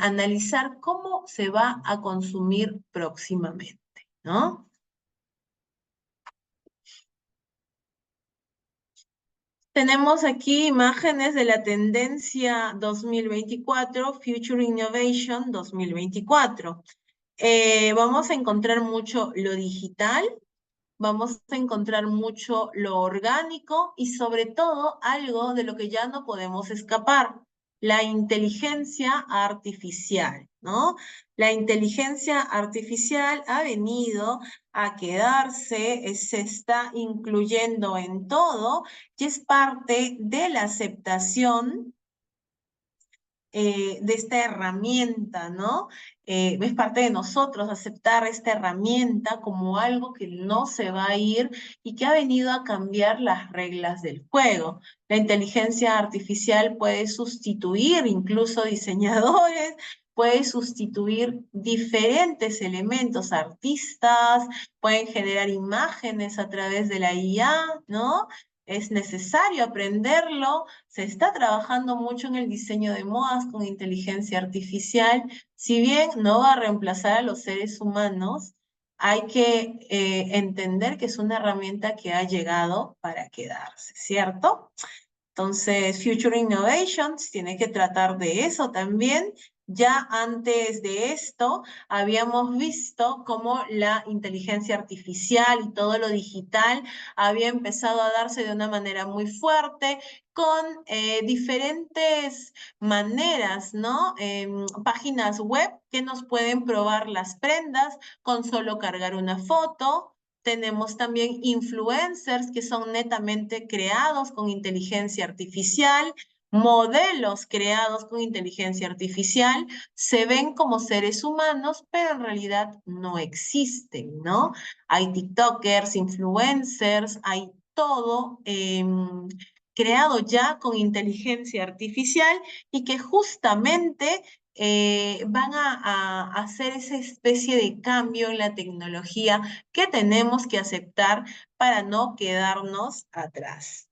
analizar cómo se va a consumir próximamente, ¿no? Tenemos aquí imágenes de la tendencia 2024, Future Innovation 2024. Vamos a encontrar mucho lo digital, vamos a encontrar mucho lo orgánico y sobre todo algo de lo que ya no podemos escapar, la inteligencia artificial, ¿no? La inteligencia artificial ha venido a quedarse, se está incluyendo en todo y es parte de la aceptación de esta herramienta, ¿no? Es parte de nosotros aceptar esta herramienta como algo que no se va a ir y que ha venido a cambiar las reglas del juego. La inteligencia artificial puede sustituir incluso diseñadores, puede sustituir diferentes elementos, artistas, pueden generar imágenes a través de la IA, ¿no? Es necesario aprenderlo. Se está trabajando mucho en el diseño de modas con inteligencia artificial. Si bien no va a reemplazar a los seres humanos, hay que entender que es una herramienta que ha llegado para quedarse, ¿cierto? Entonces, Future Innovations tiene que tratar de eso también. Ya antes de esto, habíamos visto cómo la inteligencia artificial y todo lo digital había empezado a darse de una manera muy fuerte con diferentes maneras, ¿no? Páginas web que nos pueden probar las prendas con solo cargar una foto. Tenemos también influencers que son netamente creados con inteligencia artificial, modelos creados con inteligencia artificial, se ven como seres humanos, pero en realidad no existen, ¿no? Hay TikTokers, influencers, hay todo creado ya con inteligencia artificial y que justamente van a hacer esa especie de cambio en la tecnología que tenemos que aceptar para no quedarnos atrás.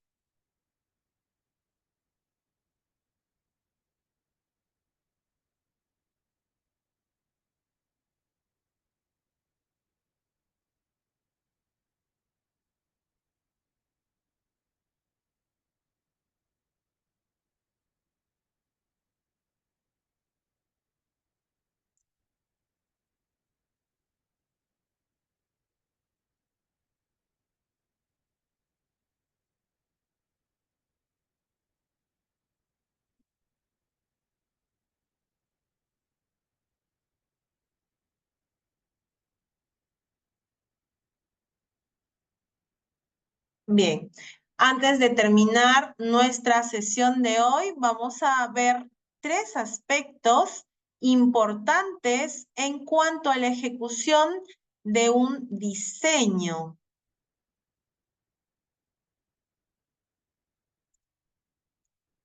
Bien, antes de terminar nuestra sesión de hoy, vamos a ver 3 aspectos importantes en cuanto a la ejecución de un diseño.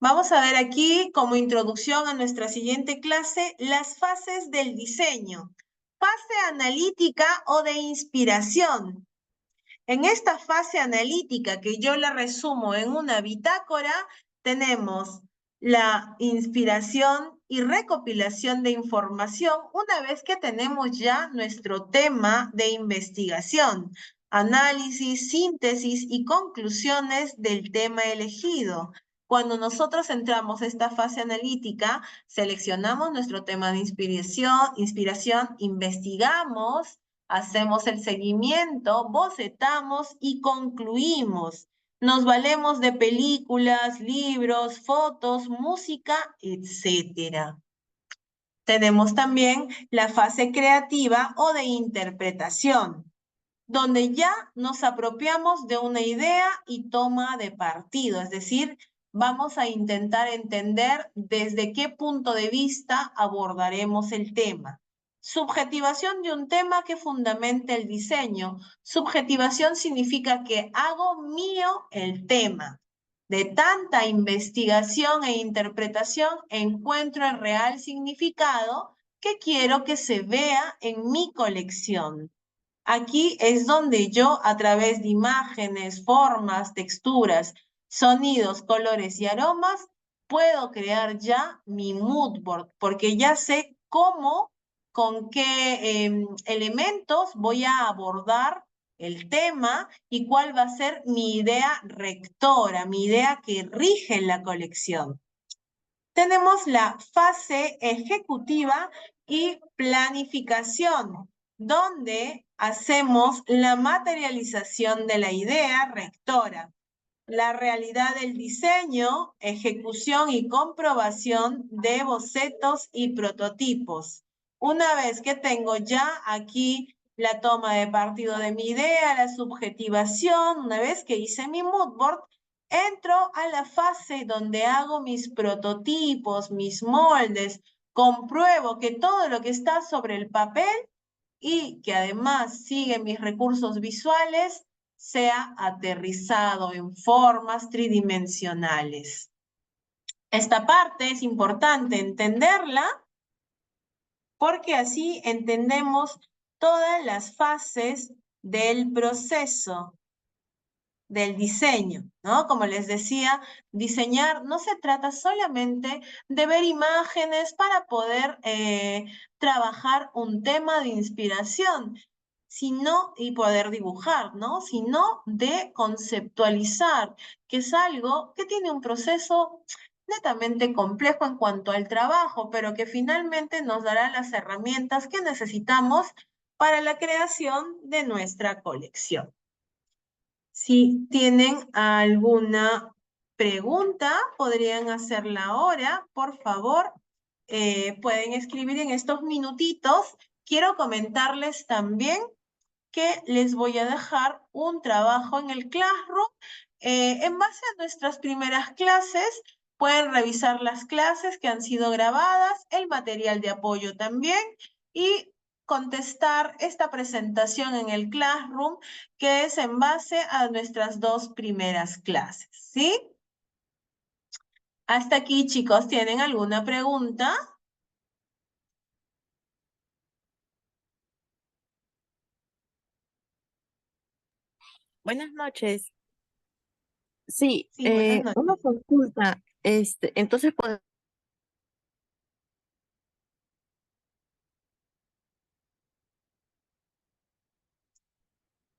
Vamos a ver aquí, como introducción a nuestra siguiente clase, las fases del diseño. Fase analítica o de inspiración. En esta fase analítica, que yo la resumo en una bitácora, tenemos la inspiración y recopilación de información una vez que tenemos ya nuestro tema de investigación, análisis, síntesis y conclusiones del tema elegido. Cuando nosotros entramos a esta fase analítica, seleccionamos nuestro tema de inspiración, investigamos, hacemos el seguimiento, bocetamos y concluimos. Nos valemos de películas, libros, fotos, música, etc. Tenemos también la fase creativa o de interpretación, donde ya nos apropiamos de una idea y toma de partido, es decir, vamos a intentar entender desde qué punto de vista abordaremos el tema. Subjetivación de un tema que fundamente el diseño. Subjetivación significa que hago mío el tema. De tanta investigación e interpretación encuentro el real significado que quiero que se vea en mi colección. Aquí es donde yo, a través de imágenes, formas, texturas, sonidos, colores y aromas, puedo crear ya mi mood board, porque ya sé cómo, con qué elementos voy a abordar el tema y cuál va a ser mi idea rectora, mi idea que rige la colección. Tenemos la fase ejecutiva y planificación, donde hacemos la materialización de la idea rectora, la realidad del diseño, ejecución y comprobación de bocetos y prototipos. Una vez que tengo ya aquí la toma de partido de mi idea, la subjetivación, una vez que hice mi mood board, entro a la fase donde hago mis prototipos, mis moldes, compruebo que todo lo que está sobre el papel y que además sigue mis recursos visuales sea aterrizado en formas tridimensionales. Esta parte es importante entenderla porque así entendemos todas las fases del proceso del diseño, ¿no? Como les decía, diseñar no se trata solamente de ver imágenes para poder trabajar un tema de inspiración, sino, y poder dibujar, ¿no? Sino de conceptualizar, que es algo que tiene un proceso netamente complejo en cuanto al trabajo, pero que finalmente nos dará las herramientas que necesitamos para la creación de nuestra colección. Si tienen alguna pregunta, podrían hacerla ahora, por favor. Pueden escribir en estos minutitos. Quiero comentarles también que les voy a dejar un trabajo en el Classroom. En base a nuestras primeras clases, pueden revisar las clases que han sido grabadas, el material de apoyo también, y contestar esta presentación en el Classroom, que es en base a nuestras 2 primeras clases, ¿sí? Hasta aquí, chicos, ¿tienen alguna pregunta? Buenas noches. Sí, Sí, buenas noches. una consulta. Entonces,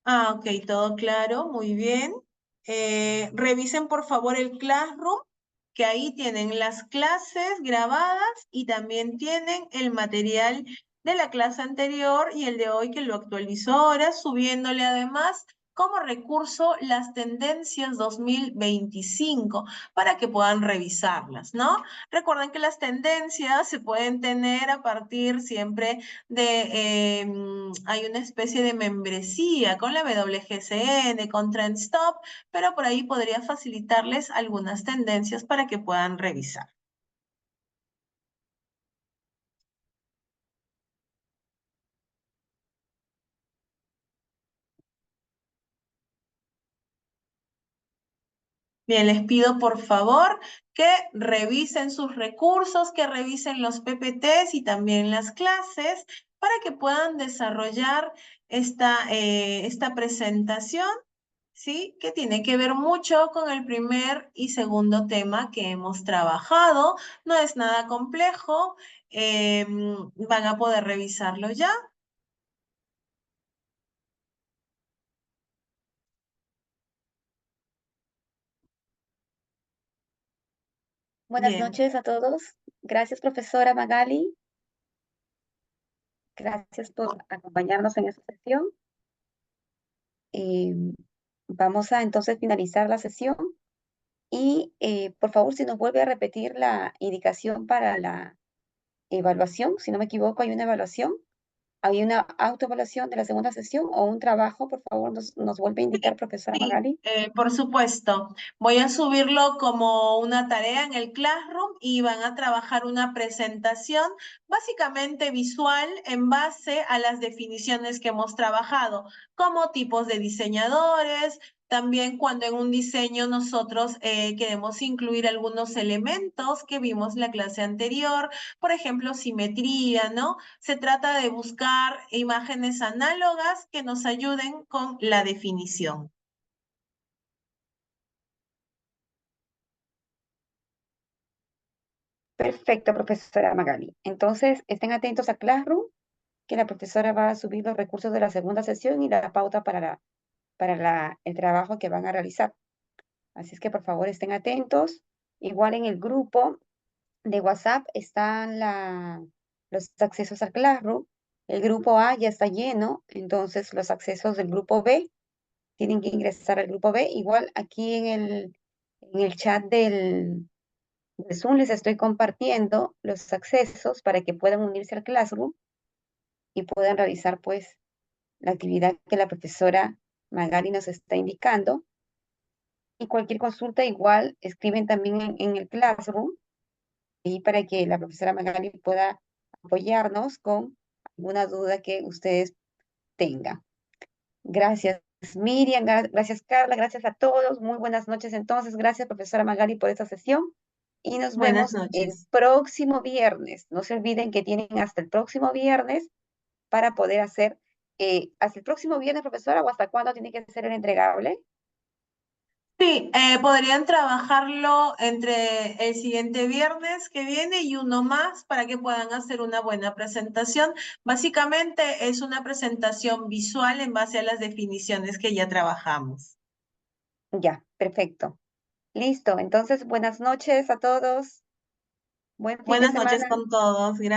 Ok, todo claro, muy bien. Revisen por favor el Classroom, que ahí tienen las clases grabadas y también tienen el material de la clase anterior y el de hoy que lo actualizó ahora, subiéndole además como recurso las tendencias 2025 para que puedan revisarlas, ¿no? Recuerden que las tendencias se pueden tener a partir siempre de, hay una especie de membresía con la WGCN, con TrendStop, pero por ahí podría facilitarles algunas tendencias para que puedan revisar. Bien, les pido por favor que revisen sus recursos, que revisen los PPTs y también las clases para que puedan desarrollar esta presentación, ¿sí? Que tiene que ver mucho con el primer y segundo tema que hemos trabajado. No es nada complejo, van a poder revisarlo ya. Buenas Bien. noches a todos. Gracias, profesora Magali. Gracias por acompañarnos en esta sesión. Eh, Vamos a entonces finalizar la sesión y por favor, si nos vuelve a repetir la indicación para la evaluación, si no me equivoco, hay una evaluación, hay una autoevaluación de la segunda sesión o un trabajo, por favor, nos vuelve a indicar, profesora Sí, Magali. por supuesto. Voy a subirlo como una tarea en el Classroom y van a trabajar una presentación básicamente visual en base a las definiciones que hemos trabajado, como tipos de diseñadores, también cuando en un diseño nosotros queremos incluir algunos elementos que vimos en la clase anterior, por ejemplo, simetría, ¿no? Se trata de buscar imágenes análogas que nos ayuden con la definición. Perfecto, profesora Magali. Entonces, estén atentos a Classroom, que la profesora va a subir los recursos de la segunda sesión y la pauta para el trabajo que van a realizar. Así es que por favor estén atentos. Igual en el grupo de WhatsApp están los accesos a Classroom. El grupo A ya está lleno, entonces los accesos del grupo B tienen que ingresar al grupo B. Igual aquí en el chat de Zoom les estoy compartiendo los accesos para que puedan unirse al Classroom y puedan realizar pues la actividad que la profesora Magali nos está indicando. Y cualquier consulta igual escriben también en el Classroom y para que la profesora Magali pueda apoyarnos con alguna duda que ustedes tengan. Gracias Miriam, gracias Carla, gracias a todos. Muy buenas noches entonces. Gracias profesora Magali por esta sesión y nos Buenas vemos el noches. próximo viernes. No se olviden que tienen hasta el próximo viernes para poder hacer, hasta el próximo viernes profesora o hasta cuándo tiene que ser el entregable. Sí, podrían trabajarlo entre el siguiente viernes que viene y uno más para que puedan hacer una buena presentación. Básicamente es una presentación visual en base a las definiciones que ya trabajamos. Ya, perfecto. Listo, entonces buenas noches a todos. Buen fin de Buenas noches semana. con todos. Gracias.